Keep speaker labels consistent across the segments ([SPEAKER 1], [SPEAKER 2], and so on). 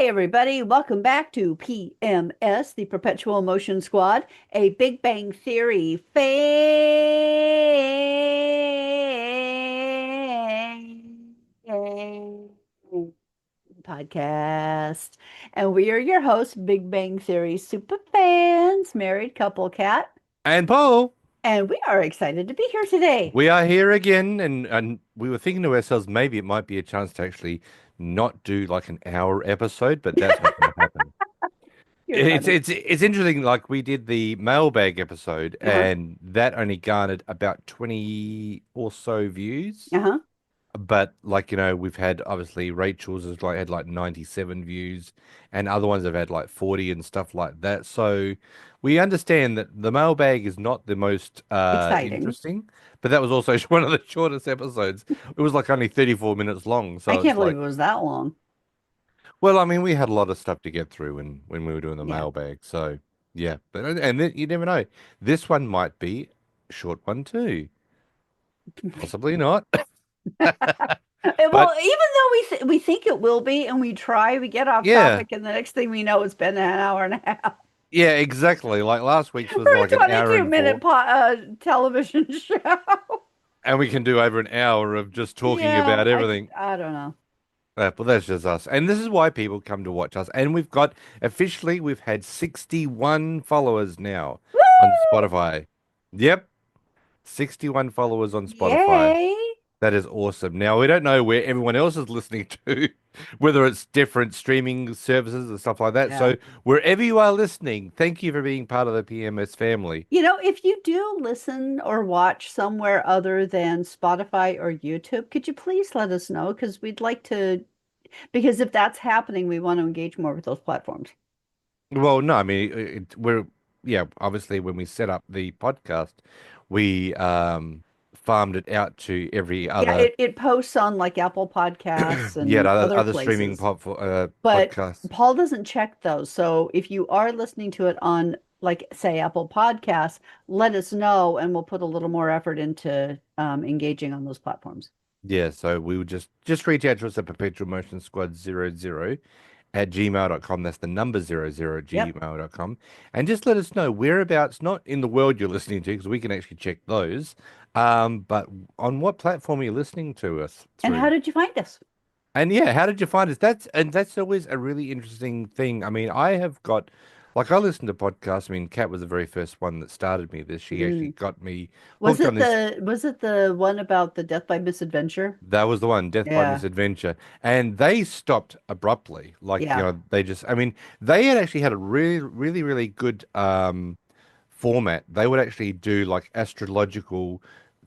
[SPEAKER 1] everybody, welcome back to PMS, the Perpetual Motion Squad, a Big Bang Theory fan podcast. And we are your hosts, Big Bang Theory super fans, married couple Cat,
[SPEAKER 2] And Paul,
[SPEAKER 1] and we are excited to be here today.
[SPEAKER 2] we are here again, and we were thinking to ourselves maybe it might be a chance to actually not do like an hour episode, but that's not going to happen.
[SPEAKER 1] You're
[SPEAKER 2] It's
[SPEAKER 1] funny.
[SPEAKER 2] it's it's interesting. Like we did the mailbag episode,
[SPEAKER 1] Uh-huh.
[SPEAKER 2] and that only garnered about 20 or so views.
[SPEAKER 1] Uh-huh.
[SPEAKER 2] But like we've had obviously Rachel's has like had like 97 views, and other ones have had like 40 and stuff like that. So we understand that the mailbag is not the most
[SPEAKER 1] Exciting.
[SPEAKER 2] interesting, but that was also one of the shortest episodes. It was like only 34 minutes long.
[SPEAKER 1] I
[SPEAKER 2] So
[SPEAKER 1] can't
[SPEAKER 2] it's
[SPEAKER 1] believe
[SPEAKER 2] like,
[SPEAKER 1] it was that long.
[SPEAKER 2] well, I mean, we had a lot of stuff to get through when we were doing the
[SPEAKER 1] Yeah.
[SPEAKER 2] mailbag. So yeah, but and then you never know. This one might be a short one too. Possibly not.
[SPEAKER 1] Well,
[SPEAKER 2] But
[SPEAKER 1] even though we think it will be, and we try, we get off
[SPEAKER 2] yeah.
[SPEAKER 1] topic, and the next thing we know, it's been an hour and a half
[SPEAKER 2] Yeah, exactly. Like last week's was
[SPEAKER 1] for
[SPEAKER 2] like
[SPEAKER 1] a
[SPEAKER 2] an hour
[SPEAKER 1] 22
[SPEAKER 2] and
[SPEAKER 1] minute
[SPEAKER 2] four,
[SPEAKER 1] television show.
[SPEAKER 2] and we can do over an hour of just talking
[SPEAKER 1] Yeah,
[SPEAKER 2] about everything.
[SPEAKER 1] I don't know.
[SPEAKER 2] But that's just us. And this is why people come to watch us. And we've had 61 followers now on
[SPEAKER 1] Woo!
[SPEAKER 2] Spotify. Yep, 61 followers on Spotify.
[SPEAKER 1] Yay!
[SPEAKER 2] That is awesome. Now, we don't know where everyone else is listening to, whether it's different streaming services and stuff like that.
[SPEAKER 1] Yeah.
[SPEAKER 2] So, wherever you are listening, thank you for being part of the PMS family.
[SPEAKER 1] If you do listen or watch somewhere other than Spotify or YouTube, could you please let us know? Because we'd like to, because if that's happening, we want to engage more with those platforms.
[SPEAKER 2] Well, no, I mean, yeah, obviously, when we set up the podcast, we farmed it out to every
[SPEAKER 1] Yeah,
[SPEAKER 2] other,
[SPEAKER 1] it posts on like Apple Podcasts
[SPEAKER 2] yeah,
[SPEAKER 1] and other
[SPEAKER 2] other streaming
[SPEAKER 1] places, but
[SPEAKER 2] podcasts.
[SPEAKER 1] Paul doesn't check those. So if you are listening to it on, like, say, Apple Podcasts, let us know and we'll put a little more effort into engaging on those platforms.
[SPEAKER 2] Yeah, so we would just reach out to us at Perpetual Motion Squad 00 at gmail.com. That's the number 00 at
[SPEAKER 1] Yep.
[SPEAKER 2] gmail.com. And just let us know whereabouts, not in the world you're listening to, because we can actually check those, but on what platform are you listening to us
[SPEAKER 1] And how
[SPEAKER 2] through?
[SPEAKER 1] did you find us?
[SPEAKER 2] And yeah, how did you find us? That's always a really interesting thing. I mean, I have got like I listen to podcasts. I mean, Kat was the very first one that started me this. She actually
[SPEAKER 1] Mm.
[SPEAKER 2] got me hooked on this.
[SPEAKER 1] Was it the one about the death by misadventure?
[SPEAKER 2] That was the one, Death by
[SPEAKER 1] Yeah.
[SPEAKER 2] Misadventure. And they stopped abruptly. Like,
[SPEAKER 1] Yeah.
[SPEAKER 2] they just I mean, they had actually had a really, really, really good format. They would actually do like astrological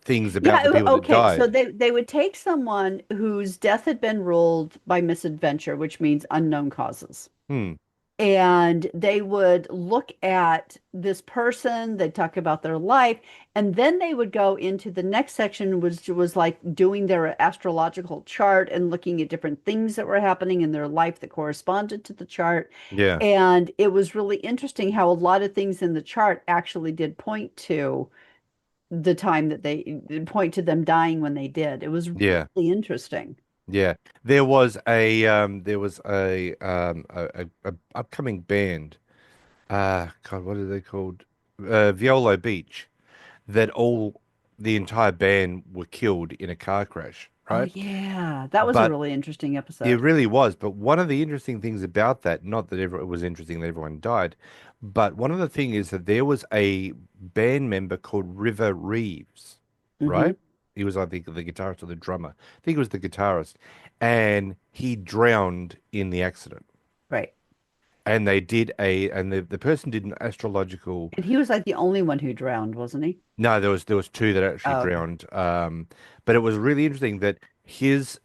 [SPEAKER 2] things about
[SPEAKER 1] Yeah,
[SPEAKER 2] the people that
[SPEAKER 1] okay. So
[SPEAKER 2] died.
[SPEAKER 1] they would take someone whose death had been ruled by misadventure, which means unknown causes.
[SPEAKER 2] Hmm.
[SPEAKER 1] And they would look at this person, they'd talk about their life, and then they would go into the next section, which was like doing their astrological chart and looking at different things that were happening in their life that corresponded to the chart.
[SPEAKER 2] Yeah.
[SPEAKER 1] And it was really interesting how a lot of things in the chart actually did point to the time that they point to them dying when they did. It was
[SPEAKER 2] Yeah.
[SPEAKER 1] really interesting.
[SPEAKER 2] Yeah, there was a upcoming band. God, what are they called? Violo Beach. That the entire band were killed in a car crash,
[SPEAKER 1] Oh
[SPEAKER 2] right?
[SPEAKER 1] yeah, that was a
[SPEAKER 2] But
[SPEAKER 1] really interesting
[SPEAKER 2] it
[SPEAKER 1] episode.
[SPEAKER 2] really was. But one of the interesting things about that, not that it was interesting that everyone died, but one of the things is that there was a band member called River Reeves,
[SPEAKER 1] Hmm.
[SPEAKER 2] right? He was, I think, the guitarist or the drummer. I think he was the guitarist, and he drowned in the accident.
[SPEAKER 1] Right.
[SPEAKER 2] And the person did an astrological.
[SPEAKER 1] And he was like the only one who drowned, wasn't he?
[SPEAKER 2] No, there was two that actually
[SPEAKER 1] Oh, okay.
[SPEAKER 2] drowned. But it was really interesting that his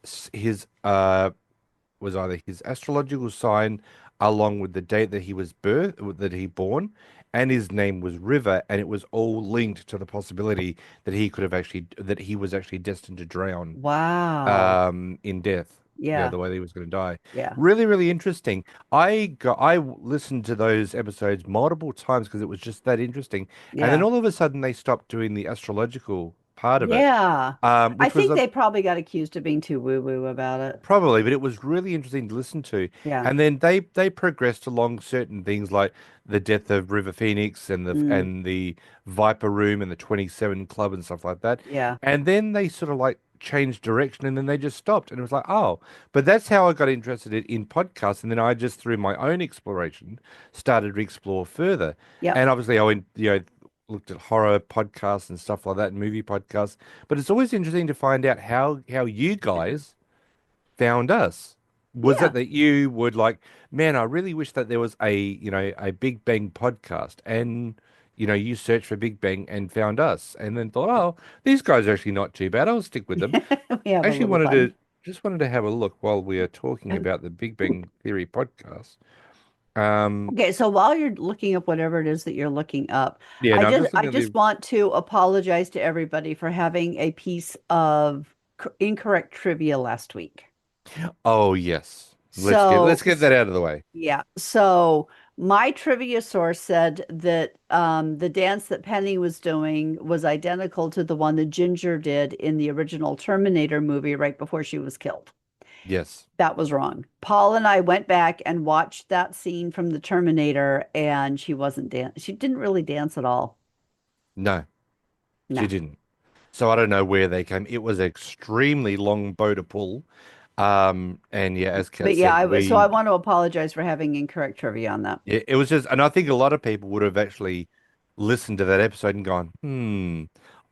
[SPEAKER 2] was either his astrological sign along with the date that he was that he born, and his name was River, and it was all linked to the possibility that he was actually destined to drown
[SPEAKER 1] Wow.
[SPEAKER 2] in death. Yeah,
[SPEAKER 1] Yeah.
[SPEAKER 2] the way that he was going to die.
[SPEAKER 1] Yeah.
[SPEAKER 2] Really, really interesting. I listened to those episodes multiple times because it was just that interesting. And then
[SPEAKER 1] Yeah.
[SPEAKER 2] all of a sudden they stopped doing the astrological part of it,
[SPEAKER 1] Yeah. I
[SPEAKER 2] which was
[SPEAKER 1] think
[SPEAKER 2] a
[SPEAKER 1] they probably got accused of being too woo-woo about it.
[SPEAKER 2] Probably, but it was really interesting to listen to.
[SPEAKER 1] Yeah.
[SPEAKER 2] And then they progressed along certain things like the death of River Phoenix
[SPEAKER 1] Mm,
[SPEAKER 2] and the Viper Room and the 27 Club and stuff like that.
[SPEAKER 1] yeah.
[SPEAKER 2] And then they sort of like changed direction and then they just stopped. And it was like, oh, but that's how I got interested in podcasts. And then I just through my own exploration started to explore further.
[SPEAKER 1] Yep.
[SPEAKER 2] And obviously I went, looked at horror podcasts and stuff like that, and movie podcasts. But it's always interesting to find out how you guys found us. Was
[SPEAKER 1] Yeah.
[SPEAKER 2] it that you would like, man, I really wish that there was a Big Bang podcast and you searched for Big Bang and found us and then thought, oh, these guys are actually not too bad. I'll stick with them.
[SPEAKER 1] We have
[SPEAKER 2] I
[SPEAKER 1] a
[SPEAKER 2] actually
[SPEAKER 1] little fun.
[SPEAKER 2] wanted to have a look while we are talking about the Big Bang Theory podcast. Um,
[SPEAKER 1] Okay, so while you're looking up whatever it is that you're looking up,
[SPEAKER 2] yeah, no, I'm just
[SPEAKER 1] I
[SPEAKER 2] looking at
[SPEAKER 1] just
[SPEAKER 2] the,
[SPEAKER 1] want to apologize to everybody for having a piece of incorrect trivia last week.
[SPEAKER 2] oh yes.
[SPEAKER 1] So,
[SPEAKER 2] Let's get that out of the way.
[SPEAKER 1] yeah. So my trivia source said that the dance that Penny was doing was identical to the one that Ginger did in the original Terminator movie right before she was killed.
[SPEAKER 2] Yes.
[SPEAKER 1] That was wrong. Paul and I went back and watched that scene from the Terminator, and she wasn't dance. She didn't really dance at all.
[SPEAKER 2] No, she
[SPEAKER 1] No.
[SPEAKER 2] didn't. So I don't know where they came. It was an extremely long bow to pull. And yeah, as Kat
[SPEAKER 1] But yeah,
[SPEAKER 2] said,
[SPEAKER 1] so I want to apologize for having incorrect trivia on that.
[SPEAKER 2] it was just, and I think a lot of people would have actually listened to that episode and gone,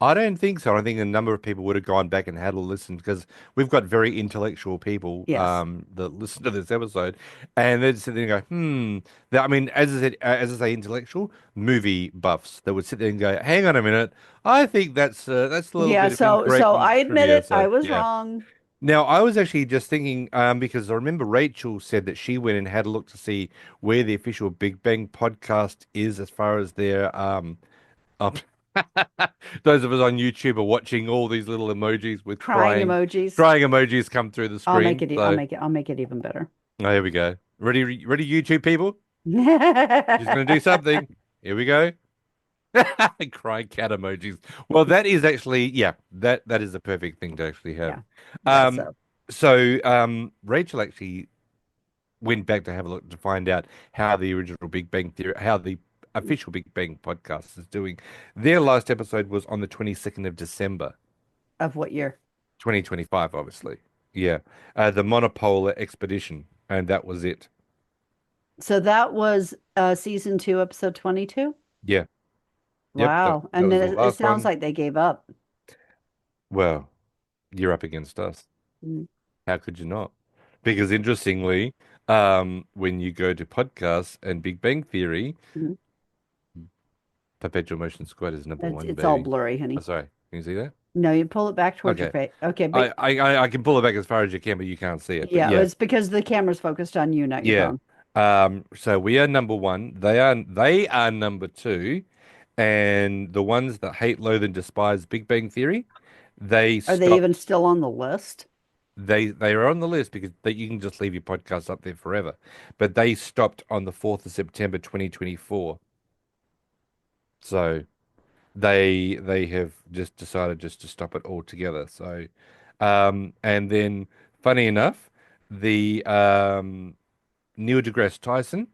[SPEAKER 2] I don't think so. I think a number of people would have gone back and had a listen because we've got very intellectual people
[SPEAKER 1] Yes.
[SPEAKER 2] that listen to this episode, and they'd sit there and go, That, I mean, as I said, as I say, intellectual movie buffs that would sit there and go, hang on a minute, I think that's a little
[SPEAKER 1] Yeah,
[SPEAKER 2] bit of incorrect
[SPEAKER 1] so I admit
[SPEAKER 2] trivia.
[SPEAKER 1] it, I
[SPEAKER 2] So
[SPEAKER 1] was
[SPEAKER 2] yeah.
[SPEAKER 1] wrong.
[SPEAKER 2] Now, I was actually just thinking, because I remember Rachel said that she went and had a look to see where the official Big Bang podcast is as far as their up. Those of us on YouTube are watching all these little emojis with
[SPEAKER 1] Crying emojis.
[SPEAKER 2] crying emojis come through the screen. So,
[SPEAKER 1] I'll make it even better.
[SPEAKER 2] oh, here we go. Ready, YouTube people? She's going to do something. Here we go. Crying cat emojis. Well, that is actually, yeah, that is the perfect thing to actually have.
[SPEAKER 1] Yeah. Yeah,
[SPEAKER 2] Um,
[SPEAKER 1] so
[SPEAKER 2] Rachel actually went back to have a look to find out how the original Big Bang Theory, how the official Big Bang podcast is doing. Their last episode was on the 22nd of December,
[SPEAKER 1] of what year?
[SPEAKER 2] 2025, obviously. Yeah. The Monopolar Expedition, and that was it.
[SPEAKER 1] So that was season 2, episode 22.
[SPEAKER 2] Yeah. Yep,
[SPEAKER 1] Wow.
[SPEAKER 2] that
[SPEAKER 1] And
[SPEAKER 2] was
[SPEAKER 1] then
[SPEAKER 2] the
[SPEAKER 1] it
[SPEAKER 2] last
[SPEAKER 1] sounds
[SPEAKER 2] one.
[SPEAKER 1] like they gave up.
[SPEAKER 2] Well, you're up against us.
[SPEAKER 1] Mm,
[SPEAKER 2] How could you not? Because interestingly, when you go to podcasts and Big Bang Theory,
[SPEAKER 1] mhm.
[SPEAKER 2] Perpetual Motion Squad is number one,
[SPEAKER 1] It's all
[SPEAKER 2] baby.
[SPEAKER 1] blurry,
[SPEAKER 2] Oh,
[SPEAKER 1] honey.
[SPEAKER 2] sorry. Can you see that?
[SPEAKER 1] No, you pull it back towards your
[SPEAKER 2] Okay.
[SPEAKER 1] face. Okay, but
[SPEAKER 2] I can pull it back as far as you can, but you can't see it. But
[SPEAKER 1] yeah,
[SPEAKER 2] yeah,
[SPEAKER 1] it's because the camera's focused on you, not your
[SPEAKER 2] yeah.
[SPEAKER 1] phone.
[SPEAKER 2] So we are number one. They are number two, and the ones that hate, loathe, and despise Big Bang Theory, they
[SPEAKER 1] Are they even
[SPEAKER 2] stopped.
[SPEAKER 1] still on the list?
[SPEAKER 2] They are on the list because you can just leave your podcast up there forever. But they stopped on the 4th of September 2024. So they have just decided just to stop it altogether. So and then funny enough, the Neil deGrasse Tyson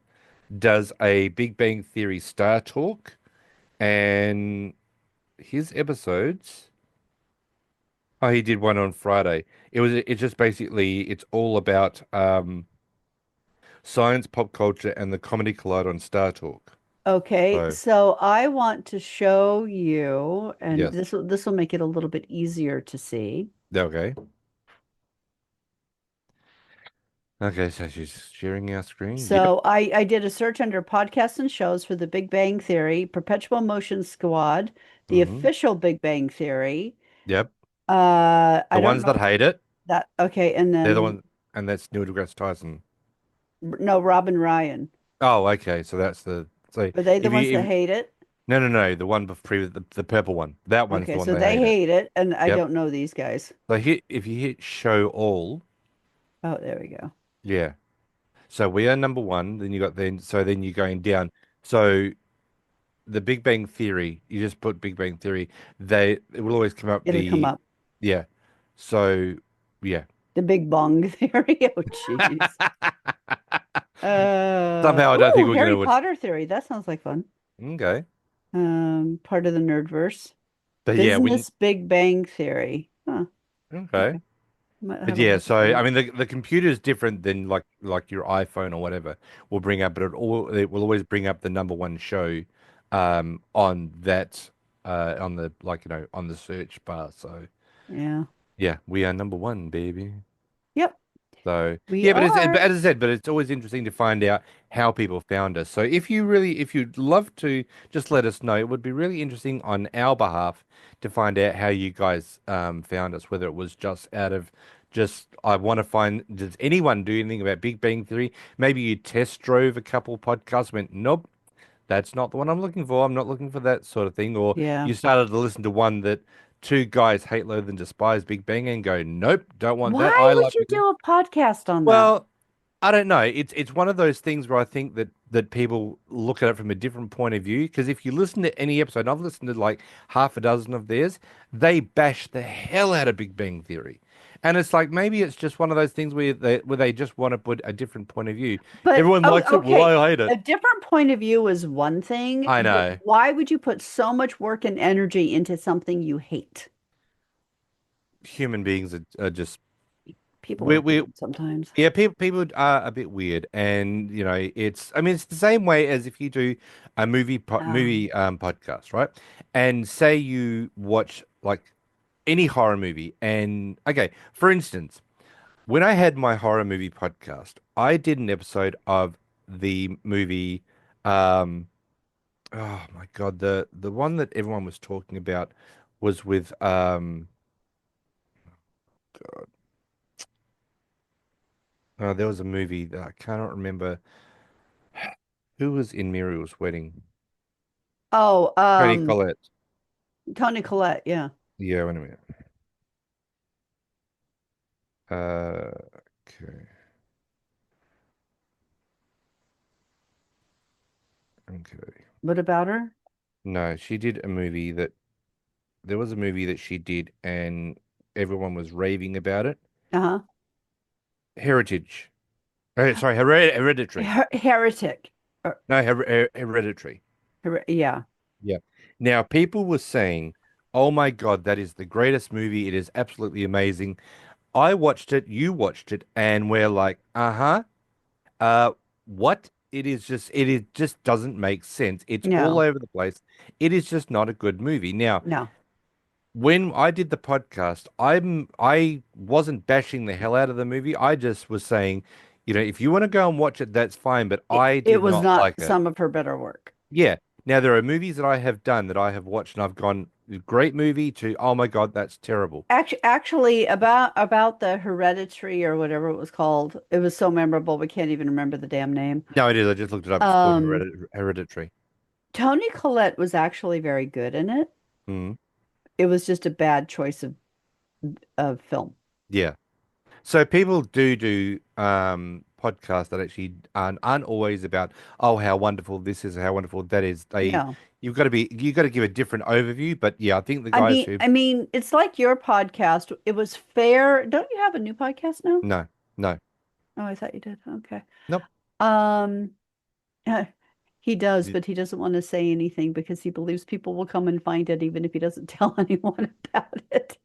[SPEAKER 2] does a Big Bang Theory Star Talk, and his episodes. Oh, he did one on Friday. It's just basically it's all about science, pop culture, and the comedy collide on Star Talk.
[SPEAKER 1] Okay,
[SPEAKER 2] So
[SPEAKER 1] so I want to show you, and
[SPEAKER 2] yes,
[SPEAKER 1] this will make it a little bit easier to see.
[SPEAKER 2] okay, okay. So she's sharing our screen. Yep.
[SPEAKER 1] So I did a search under podcasts and shows for the Big Bang Theory, Perpetual Motion Squad, the
[SPEAKER 2] Hmm.
[SPEAKER 1] official Big Bang Theory.
[SPEAKER 2] Yep.
[SPEAKER 1] I
[SPEAKER 2] The
[SPEAKER 1] don't
[SPEAKER 2] ones that
[SPEAKER 1] know
[SPEAKER 2] hate it,
[SPEAKER 1] that. Okay, and
[SPEAKER 2] they're the
[SPEAKER 1] then
[SPEAKER 2] ones, and that's Neil deGrasse Tyson.
[SPEAKER 1] no, Robin Ryan.
[SPEAKER 2] Oh, okay. So that's the so
[SPEAKER 1] Are they the
[SPEAKER 2] if
[SPEAKER 1] ones that
[SPEAKER 2] you if
[SPEAKER 1] hate it?
[SPEAKER 2] no, the one before the purple one. That one's
[SPEAKER 1] Okay,
[SPEAKER 2] the one
[SPEAKER 1] so
[SPEAKER 2] they
[SPEAKER 1] they
[SPEAKER 2] hate it.
[SPEAKER 1] hate it, and I
[SPEAKER 2] Yep.
[SPEAKER 1] don't know these guys.
[SPEAKER 2] So if you hit show all,
[SPEAKER 1] Oh, there we go.
[SPEAKER 2] yeah. So we are number one. Then you got then so then you're going down. So the Big Bang Theory, you just put Big Bang Theory, it will always come up
[SPEAKER 1] It'll come up.
[SPEAKER 2] yeah. So yeah.
[SPEAKER 1] The Big Bang Theory. Oh, jeez.
[SPEAKER 2] Somehow I don't think
[SPEAKER 1] Ooh,
[SPEAKER 2] we're
[SPEAKER 1] Harry
[SPEAKER 2] gonna
[SPEAKER 1] Potter theory. That sounds like fun.
[SPEAKER 2] okay.
[SPEAKER 1] Part of the Nerdverse.
[SPEAKER 2] But yeah,
[SPEAKER 1] Business Big Bang Theory. Huh.
[SPEAKER 2] okay.
[SPEAKER 1] Okay. Might
[SPEAKER 2] But
[SPEAKER 1] have a
[SPEAKER 2] yeah,
[SPEAKER 1] look at
[SPEAKER 2] so
[SPEAKER 1] that.
[SPEAKER 2] I mean the computer is different than like your iPhone or whatever will bring up, but it will always bring up the number one show on that on the on the search bar. So
[SPEAKER 1] Yeah.
[SPEAKER 2] yeah, we are number one, baby.
[SPEAKER 1] Yep.
[SPEAKER 2] So
[SPEAKER 1] We
[SPEAKER 2] yeah, but
[SPEAKER 1] are.
[SPEAKER 2] as I said, but it's always interesting to find out how people found us. So if you'd love to just let us know, it would be really interesting on our behalf to find out how you guys found us, whether it was just out of just I want to find does anyone do anything about Big Bang Theory? Maybe you test drove a couple podcasts, went, nope, that's not the one I'm looking for. I'm not looking for that sort of thing. Or
[SPEAKER 1] Yeah.
[SPEAKER 2] you started to listen to one that two guys hate, loathe, and despise Big Bang and go, nope, don't want that.
[SPEAKER 1] Why
[SPEAKER 2] I
[SPEAKER 1] would
[SPEAKER 2] love
[SPEAKER 1] you
[SPEAKER 2] Big Bang.
[SPEAKER 1] do a podcast on that?
[SPEAKER 2] Well, I don't know. It's one of those things where I think that people look at it from a different point of view. Because if you listen to any episode, and I've listened to like half a dozen of theirs, they bash the hell out of Big Bang Theory. And it's like maybe it's just one of those things where they just want to put a different point of view.
[SPEAKER 1] But
[SPEAKER 2] Everyone
[SPEAKER 1] oh,
[SPEAKER 2] likes it. Well,
[SPEAKER 1] okay,
[SPEAKER 2] I hate
[SPEAKER 1] a
[SPEAKER 2] it.
[SPEAKER 1] different point of view is one thing,
[SPEAKER 2] I
[SPEAKER 1] but
[SPEAKER 2] know.
[SPEAKER 1] why would you put so much work and energy into something you hate?
[SPEAKER 2] Human beings are just
[SPEAKER 1] People are
[SPEAKER 2] we
[SPEAKER 1] weird sometimes.
[SPEAKER 2] yeah, people are a bit weird, and it's I mean it's the same way as if you do a
[SPEAKER 1] Um,
[SPEAKER 2] movie podcast, right? And say you watch like any horror movie, and okay, for instance, when I had my horror movie podcast, I did an episode of the movie, um, oh my God, the one that everyone was talking about was with there was a movie that I cannot remember who was in Muriel's wedding.
[SPEAKER 1] oh,
[SPEAKER 2] Tony Collette.
[SPEAKER 1] Tony Collette, yeah.
[SPEAKER 2] Yeah, wait a minute. Okay. Okay.
[SPEAKER 1] What about her?
[SPEAKER 2] No, she did a movie that there was a movie that she did and everyone was raving about it.
[SPEAKER 1] Uh-huh.
[SPEAKER 2] Heritage. Sorry, Hereditary.
[SPEAKER 1] Heretic.
[SPEAKER 2] No, Hereditary.
[SPEAKER 1] Yeah.
[SPEAKER 2] Yeah. Now, people were saying, "Oh my God, that is the greatest movie. It is absolutely amazing." I watched it, you watched it, and we're like, "Uh-huh. Uh, what? It just doesn't make sense. It's all
[SPEAKER 1] No.
[SPEAKER 2] over the place. It is just not a good movie." Now,
[SPEAKER 1] No.
[SPEAKER 2] when I did the podcast, I wasn't bashing the hell out of the movie. I just was saying, if you want to go and watch it, that's fine, but I
[SPEAKER 1] It
[SPEAKER 2] did
[SPEAKER 1] was
[SPEAKER 2] not
[SPEAKER 1] not
[SPEAKER 2] like it.
[SPEAKER 1] some of her better work.
[SPEAKER 2] Yeah. Now there are movies that I have done that I have watched and I've gone, great movie to, oh my God, that's terrible.
[SPEAKER 1] Actually, about the Hereditary or whatever it was called, it was so memorable we can't even remember the damn name.
[SPEAKER 2] No, it is. I just looked it up. It's called
[SPEAKER 1] Um,
[SPEAKER 2] Hereditary.
[SPEAKER 1] Toni Collette was actually very good in it.
[SPEAKER 2] Mm.
[SPEAKER 1] It was just a bad choice of film.
[SPEAKER 2] Yeah. So people do podcasts that actually aren't always about how wonderful this is, how wonderful that is.
[SPEAKER 1] Yeah.
[SPEAKER 2] You've got to give a different overview. But yeah, I think the
[SPEAKER 1] I
[SPEAKER 2] guys
[SPEAKER 1] mean,
[SPEAKER 2] who
[SPEAKER 1] I mean, it's like your podcast. It was fair. Don't you have a new podcast now?
[SPEAKER 2] no, no,
[SPEAKER 1] Oh, I thought you did. Okay.
[SPEAKER 2] nope.
[SPEAKER 1] Um, he does,
[SPEAKER 2] The,
[SPEAKER 1] but he doesn't want to say anything because he believes people will come and find it even if he doesn't tell anyone about it.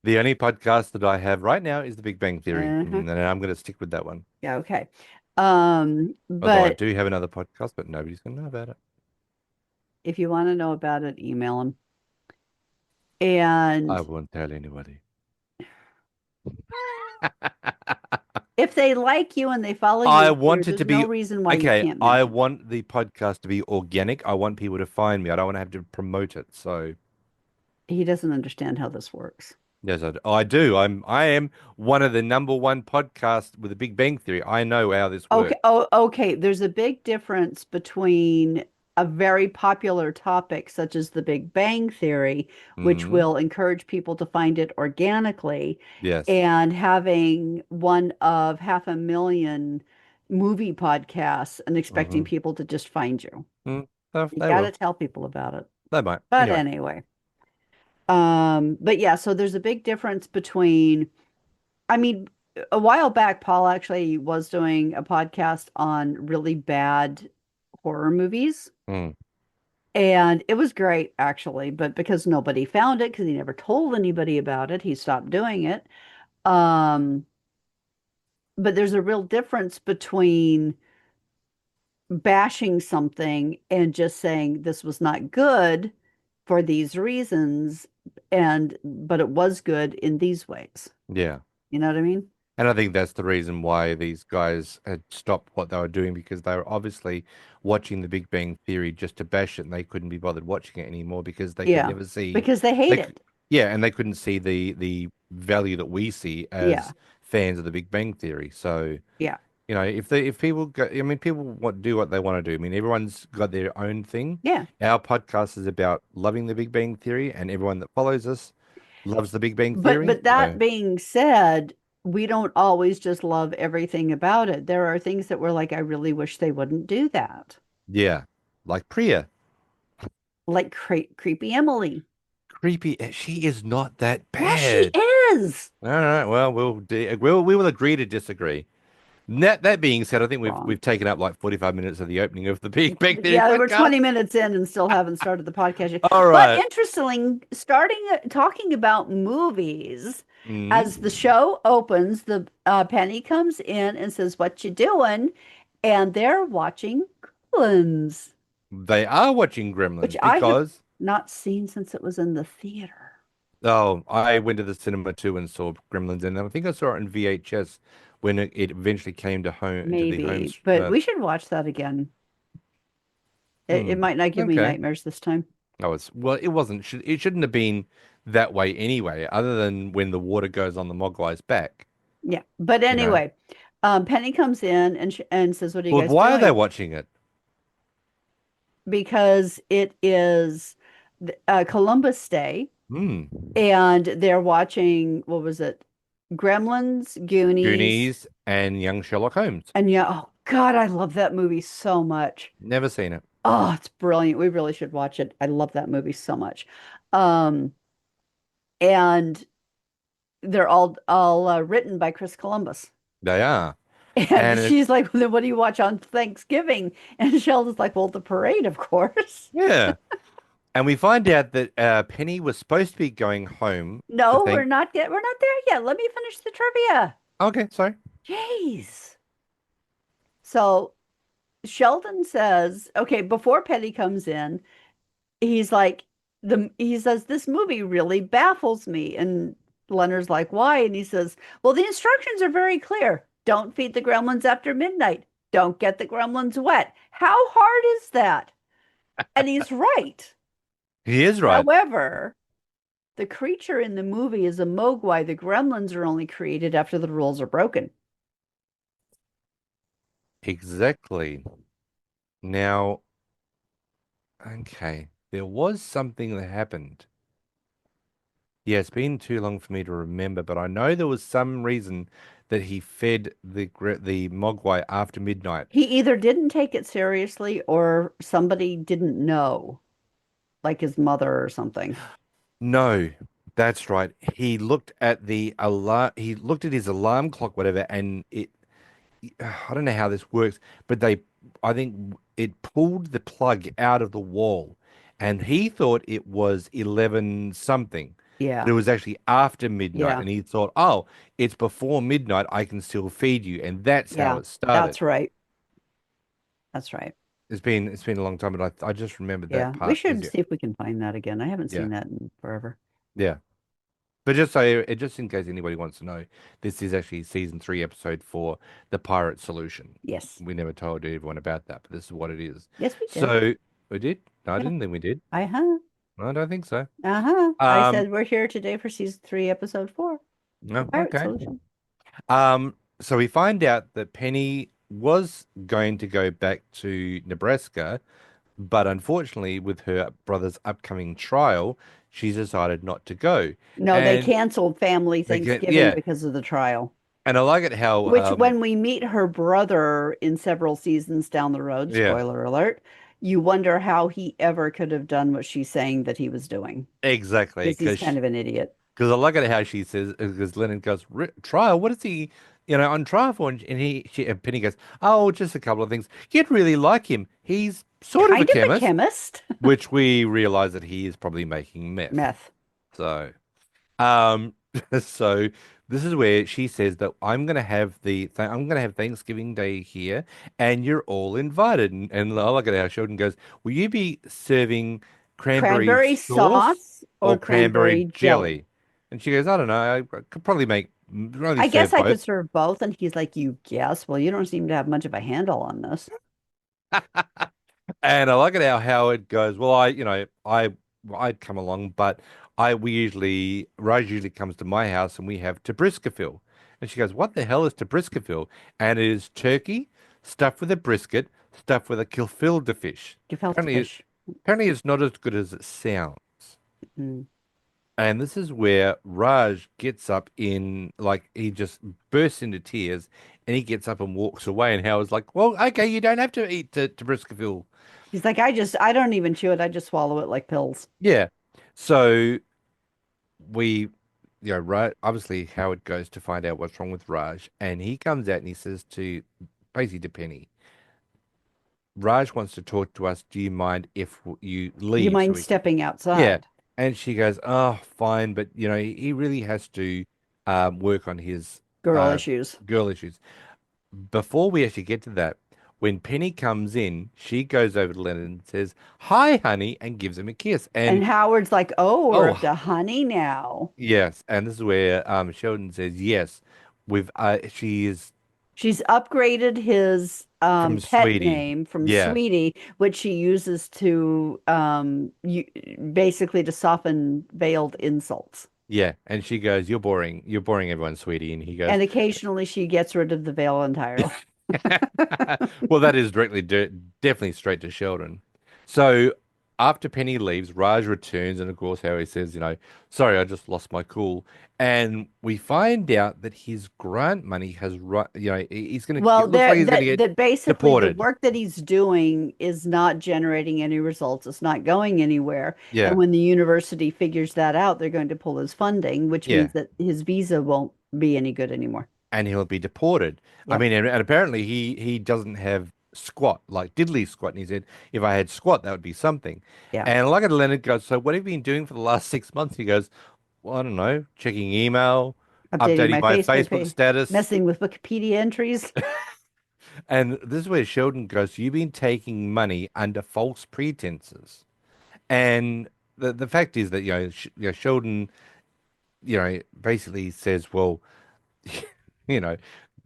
[SPEAKER 2] the only podcast that I have right now is The Big Bang Theory,
[SPEAKER 1] Uh-huh.
[SPEAKER 2] and I'm going to stick with that one.
[SPEAKER 1] Yeah, okay.
[SPEAKER 2] Although I
[SPEAKER 1] But
[SPEAKER 2] do have another podcast, but nobody's going to know about it.
[SPEAKER 1] if you want to know about it, email him.
[SPEAKER 2] I
[SPEAKER 1] And
[SPEAKER 2] won't tell anybody.
[SPEAKER 1] if they like you and they follow
[SPEAKER 2] I
[SPEAKER 1] you here,
[SPEAKER 2] want it to
[SPEAKER 1] there's no
[SPEAKER 2] be
[SPEAKER 1] reason why you
[SPEAKER 2] okay.
[SPEAKER 1] can't
[SPEAKER 2] I
[SPEAKER 1] mention it.
[SPEAKER 2] want the podcast to be organic. I want people to find me. I don't want to have to promote it. So
[SPEAKER 1] He doesn't understand how this works.
[SPEAKER 2] yes, I do. I am one of the number one podcasts with the Big Bang Theory. I know how this
[SPEAKER 1] Okay,
[SPEAKER 2] works.
[SPEAKER 1] oh, okay. There's a big difference between a very popular topic such as the Big Bang Theory, which
[SPEAKER 2] Hmm.
[SPEAKER 1] will encourage people to find it organically,
[SPEAKER 2] Yes.
[SPEAKER 1] and having one of 500,000 movie podcasts and expecting
[SPEAKER 2] Hmm.
[SPEAKER 1] people to just find you. You
[SPEAKER 2] They
[SPEAKER 1] got to
[SPEAKER 2] will.
[SPEAKER 1] tell people about it.
[SPEAKER 2] They might.
[SPEAKER 1] But
[SPEAKER 2] Anyway.
[SPEAKER 1] anyway, but yeah, so there's a big difference between, I mean, a while back, Paul actually was doing a podcast on really bad horror movies.
[SPEAKER 2] Mm,
[SPEAKER 1] And it was great, actually, but because nobody found it, because he never told anybody about it, he stopped doing it. Um, but there's a real difference between bashing something and just saying this was not good for these reasons, and but it was good in these ways.
[SPEAKER 2] yeah.
[SPEAKER 1] You know what I mean?
[SPEAKER 2] And I think that's the reason why these guys had stopped what they were doing because they were obviously watching The Big Bang Theory just to bash it, and they couldn't be bothered watching it anymore because they could
[SPEAKER 1] Yeah,
[SPEAKER 2] never see
[SPEAKER 1] because they hate
[SPEAKER 2] they,
[SPEAKER 1] it.
[SPEAKER 2] yeah, and they couldn't see the value that we see
[SPEAKER 1] Yeah,
[SPEAKER 2] as fans of The Big Bang Theory. So,
[SPEAKER 1] yeah,
[SPEAKER 2] if people go, I mean, people want do what they want to do. I mean, everyone's got their own thing.
[SPEAKER 1] yeah.
[SPEAKER 2] Our podcast is about loving The Big Bang Theory, and everyone that follows us loves The Big Bang Theory.
[SPEAKER 1] But that
[SPEAKER 2] So,
[SPEAKER 1] being said, we don't always just love everything about it. There are things that we're like, I really wish they wouldn't do that.
[SPEAKER 2] yeah, like Priya.
[SPEAKER 1] Like creepy Emily.
[SPEAKER 2] Creepy. She is not that
[SPEAKER 1] Yes, she
[SPEAKER 2] bad.
[SPEAKER 1] is.
[SPEAKER 2] All right. Well, we will agree to disagree. That being said, I think
[SPEAKER 1] Wrong.
[SPEAKER 2] we've taken up like 45 minutes of the opening of the Big Bang Theory
[SPEAKER 1] Yeah, we're
[SPEAKER 2] podcast.
[SPEAKER 1] 20 minutes in and still haven't started the podcast yet.
[SPEAKER 2] All
[SPEAKER 1] But
[SPEAKER 2] right.
[SPEAKER 1] interestingly, starting talking about movies,
[SPEAKER 2] Mm.
[SPEAKER 1] as the show opens, the Penny comes in and says, "What you doing?" And they're watching Gremlins,
[SPEAKER 2] They are watching
[SPEAKER 1] which
[SPEAKER 2] Gremlins
[SPEAKER 1] I have
[SPEAKER 2] because
[SPEAKER 1] not seen since it was in the theater.
[SPEAKER 2] I went to the cinema too and saw Gremlins, and I think I saw it in VHS when it eventually came to home to the
[SPEAKER 1] Maybe,
[SPEAKER 2] homes.
[SPEAKER 1] but we should watch that again. It might not give me
[SPEAKER 2] Okay.
[SPEAKER 1] nightmares this time.
[SPEAKER 2] Oh, it wasn't. It shouldn't have been that way anyway, other than when the water goes on the Mogwai's back,
[SPEAKER 1] Yeah, but
[SPEAKER 2] you know.
[SPEAKER 1] anyway, Penny comes in and and says, "What are you
[SPEAKER 2] Well,
[SPEAKER 1] guys
[SPEAKER 2] why are they
[SPEAKER 1] doing?"
[SPEAKER 2] watching it?
[SPEAKER 1] Because it is Columbus Day,
[SPEAKER 2] Hmm.
[SPEAKER 1] and they're watching, what was it? Gremlins, Goonies,
[SPEAKER 2] Goonies and Young Sherlock Holmes.
[SPEAKER 1] and yeah, oh God, I love that movie so much.
[SPEAKER 2] Never seen it.
[SPEAKER 1] Oh, it's brilliant. We really should watch it. I love that movie so much. Um, and they're all written by Chris Columbus.
[SPEAKER 2] They are.
[SPEAKER 1] And
[SPEAKER 2] And
[SPEAKER 1] she's like, well, then what do you watch on Thanksgiving? And Sheldon's like, well, the parade, of course.
[SPEAKER 2] yeah. And we find out that Penny was supposed to be going home for
[SPEAKER 1] No,
[SPEAKER 2] thank.
[SPEAKER 1] we're not there yet. Let me finish the trivia.
[SPEAKER 2] Okay, sorry.
[SPEAKER 1] Jeez. So Sheldon says, okay, before Penny comes in, he's like, he says, this movie really baffles me. And Leonard's like, why? And he says, well, the instructions are very clear. Don't feed the gremlins after midnight. Don't get the gremlins wet. How hard is that? And he's right.
[SPEAKER 2] He is right.
[SPEAKER 1] However, the creature in the movie is a mogwai. The gremlins are only created after the rules are broken.
[SPEAKER 2] Exactly. Now, okay, there was something that happened. Yeah, it's been too long for me to remember, but I know there was some reason that he fed the Mogwai after midnight.
[SPEAKER 1] He either didn't take it seriously or somebody didn't know, like his mother or something.
[SPEAKER 2] No, that's right. He looked at the alarm. He looked at his alarm clock, whatever, and I don't know how this works, but I think it pulled the plug out of the wall, and he thought it was 11 something, but
[SPEAKER 1] Yeah,
[SPEAKER 2] it was actually after midnight,
[SPEAKER 1] yeah,
[SPEAKER 2] and he thought, oh, it's before midnight, I can still feed you, and that's how
[SPEAKER 1] yeah.
[SPEAKER 2] it started.
[SPEAKER 1] That's right. That's right.
[SPEAKER 2] It's been a long time, but I just remembered that
[SPEAKER 1] Yeah, we
[SPEAKER 2] part because
[SPEAKER 1] should see if we can find that again. I haven't
[SPEAKER 2] yeah,
[SPEAKER 1] seen that in forever.
[SPEAKER 2] yeah. But just in case anybody wants to know, this is actually season 3, episode 4, the pirate solution.
[SPEAKER 1] Yes.
[SPEAKER 2] We never told everyone about that, but this is what it is.
[SPEAKER 1] Yes, we did.
[SPEAKER 2] So we did? No, I
[SPEAKER 1] Yeah.
[SPEAKER 2] didn't think we did.
[SPEAKER 1] Uh-huh.
[SPEAKER 2] I don't think so.
[SPEAKER 1] Uh-huh. I
[SPEAKER 2] Um,
[SPEAKER 1] said we're here today for season 3, episode 4, the
[SPEAKER 2] no,
[SPEAKER 1] pirate
[SPEAKER 2] okay.
[SPEAKER 1] solution.
[SPEAKER 2] So we find out that Penny was going to go back to Nebraska, but unfortunately, with her brother's upcoming trial, she's decided not to go.
[SPEAKER 1] No, they
[SPEAKER 2] And
[SPEAKER 1] canceled family
[SPEAKER 2] they get,
[SPEAKER 1] Thanksgiving
[SPEAKER 2] yeah,
[SPEAKER 1] because of the trial.
[SPEAKER 2] and I like it how,
[SPEAKER 1] Which, when we meet her brother in several seasons down the road,
[SPEAKER 2] yeah,
[SPEAKER 1] spoiler alert, you wonder how he ever could have done what she's saying that he was doing
[SPEAKER 2] Exactly,
[SPEAKER 1] because he's kind of an idiot.
[SPEAKER 2] because I like it how she says, because Lennon goes, trial, what is he, on trial for? And Penny goes, oh, just a couple of things. You'd really like him. He's sort of a
[SPEAKER 1] Kind of a
[SPEAKER 2] chemist,
[SPEAKER 1] chemist.
[SPEAKER 2] which we realize that he is probably making meth.
[SPEAKER 1] Meth.
[SPEAKER 2] So, um, so this is where she says that I'm gonna have Thanksgiving Day here, and you're all invited. And I like it how Sheldon goes, will you be serving cranberry
[SPEAKER 1] Cranberry
[SPEAKER 2] sauce
[SPEAKER 1] sauce
[SPEAKER 2] or
[SPEAKER 1] or
[SPEAKER 2] cranberry
[SPEAKER 1] cranberry jelly?
[SPEAKER 2] jelly? And she goes, I don't know. I could probably
[SPEAKER 1] I guess
[SPEAKER 2] serve
[SPEAKER 1] I could
[SPEAKER 2] both.
[SPEAKER 1] serve both. And he's like, you guess? Well, you don't seem to have much of a handle on this.
[SPEAKER 2] And I like it how Howard goes, well, I'd come along, but Raj usually comes to my house and we have Tabriscafil. And she goes, what the hell is Tabriscafil? And it is turkey stuffed with a brisket, stuffed with a gefilte fish.
[SPEAKER 1] Gefilte
[SPEAKER 2] Apparently,
[SPEAKER 1] fish.
[SPEAKER 2] apparently it's not as good as it sounds.
[SPEAKER 1] Mm.
[SPEAKER 2] And this is where Raj gets up like, he just bursts into tears and he gets up and walks away. And Howard's like, well, okay, you don't have to eat Tabriscafil.
[SPEAKER 1] He's like, I don't even chew it. I just swallow it like pills.
[SPEAKER 2] Yeah. So we, obviously Howard goes to find out what's wrong with Raj, and he comes out and he says basically to Penny, Raj wants to talk to us. Do you mind if you
[SPEAKER 1] You
[SPEAKER 2] leave so
[SPEAKER 1] mind
[SPEAKER 2] we can?
[SPEAKER 1] stepping
[SPEAKER 2] Yeah.
[SPEAKER 1] outside?
[SPEAKER 2] And she goes, oh, fine, but he really has to work on his
[SPEAKER 1] Girl issues.
[SPEAKER 2] girl issues. Before we actually get to that, when Penny comes in, she goes over to Leonard and says, hi, honey, and gives him a kiss. And
[SPEAKER 1] And Howard's like, oh, we're up
[SPEAKER 2] oh,
[SPEAKER 1] to honey now.
[SPEAKER 2] yes, and this is where Sheldon says yes. She is
[SPEAKER 1] She's upgraded his
[SPEAKER 2] from
[SPEAKER 1] pet
[SPEAKER 2] Sweetie.
[SPEAKER 1] name from
[SPEAKER 2] Yeah,
[SPEAKER 1] Sweetie, which she uses to basically to soften veiled insults.
[SPEAKER 2] yeah, and she goes, "You're boring. You're boring everyone, Sweetie." And he goes,
[SPEAKER 1] And occasionally she gets rid of the veil entirely.
[SPEAKER 2] "Well, that is definitely straight to Sheldon." So after Penny leaves, Raj returns, and of course, Harry says, "Sorry, I just lost my cool." And we find out that his grant money has run. He's gonna. It
[SPEAKER 1] Well,
[SPEAKER 2] looks like
[SPEAKER 1] there
[SPEAKER 2] he's gonna
[SPEAKER 1] that
[SPEAKER 2] get
[SPEAKER 1] that basically the
[SPEAKER 2] deported.
[SPEAKER 1] work that he's doing is not generating any results. It's not going anywhere. And
[SPEAKER 2] Yeah,
[SPEAKER 1] when the university figures that out, they're going to pull his funding, which means
[SPEAKER 2] yeah.
[SPEAKER 1] that his visa won't be any good anymore.
[SPEAKER 2] And he'll be deported. I
[SPEAKER 1] Yep.
[SPEAKER 2] mean, and apparently he doesn't have squat like diddly squat. And he said, if I had squat, that would be something.
[SPEAKER 1] Yeah.
[SPEAKER 2] And like at Leonard goes, so what have you been doing for the last 6 months? He goes, well, I don't know, checking email,
[SPEAKER 1] Updating
[SPEAKER 2] updating
[SPEAKER 1] my
[SPEAKER 2] my
[SPEAKER 1] Facebook
[SPEAKER 2] Facebook
[SPEAKER 1] page,
[SPEAKER 2] status.
[SPEAKER 1] messing with Wikipedia entries.
[SPEAKER 2] And this is where Sheldon goes, you've been taking money under false pretenses. And the fact is that, Sheldon, basically says, well, you know,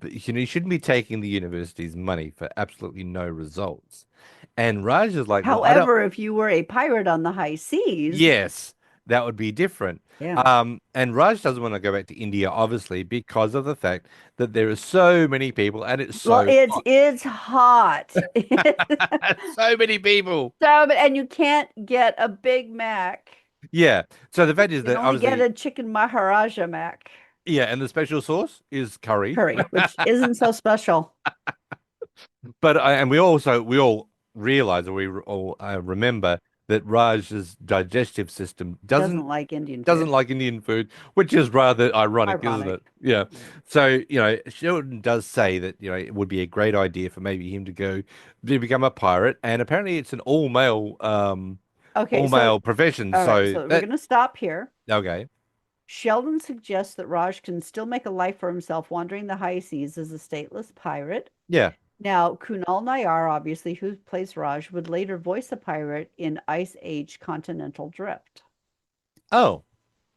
[SPEAKER 2] you shouldn't be taking the university's money for absolutely no results. And Raj is like, well, I don't.
[SPEAKER 1] However, if you were a pirate on the high seas,
[SPEAKER 2] Yes, that would be different.
[SPEAKER 1] yeah.
[SPEAKER 2] And Raj doesn't want to go back to India, obviously, because of the fact that there are so many people and it's
[SPEAKER 1] Well,
[SPEAKER 2] so
[SPEAKER 1] it's hot.
[SPEAKER 2] hot. So many people.
[SPEAKER 1] And you can't get a Big Mac.
[SPEAKER 2] Yeah. So the fact
[SPEAKER 1] You
[SPEAKER 2] is
[SPEAKER 1] can
[SPEAKER 2] that
[SPEAKER 1] only get
[SPEAKER 2] obviously,
[SPEAKER 1] a chicken Maharaja Mac
[SPEAKER 2] yeah, and the special sauce is curry.
[SPEAKER 1] curry, which isn't so special.
[SPEAKER 2] But and we all realize, or we all remember that Raj's digestive system
[SPEAKER 1] Doesn't like Indian
[SPEAKER 2] doesn't
[SPEAKER 1] food.
[SPEAKER 2] like Indian food, which is rather ironic, isn't
[SPEAKER 1] Ironic.
[SPEAKER 2] it? Yeah.
[SPEAKER 1] Yeah.
[SPEAKER 2] So, Sheldon does say that, it would be a great idea for maybe him to go to become a pirate. And apparently it's an
[SPEAKER 1] Okay,
[SPEAKER 2] all
[SPEAKER 1] so
[SPEAKER 2] male profession.
[SPEAKER 1] all right,
[SPEAKER 2] So
[SPEAKER 1] so we're
[SPEAKER 2] that,
[SPEAKER 1] gonna stop here.
[SPEAKER 2] okay.
[SPEAKER 1] Sheldon suggests that Raj can still make a life for himself wandering the high seas as a stateless pirate.
[SPEAKER 2] Yeah.
[SPEAKER 1] Now, Kunal Nayar, obviously, who plays Raj, would later voice a pirate in Ice Age Continental Drift.
[SPEAKER 2] Oh,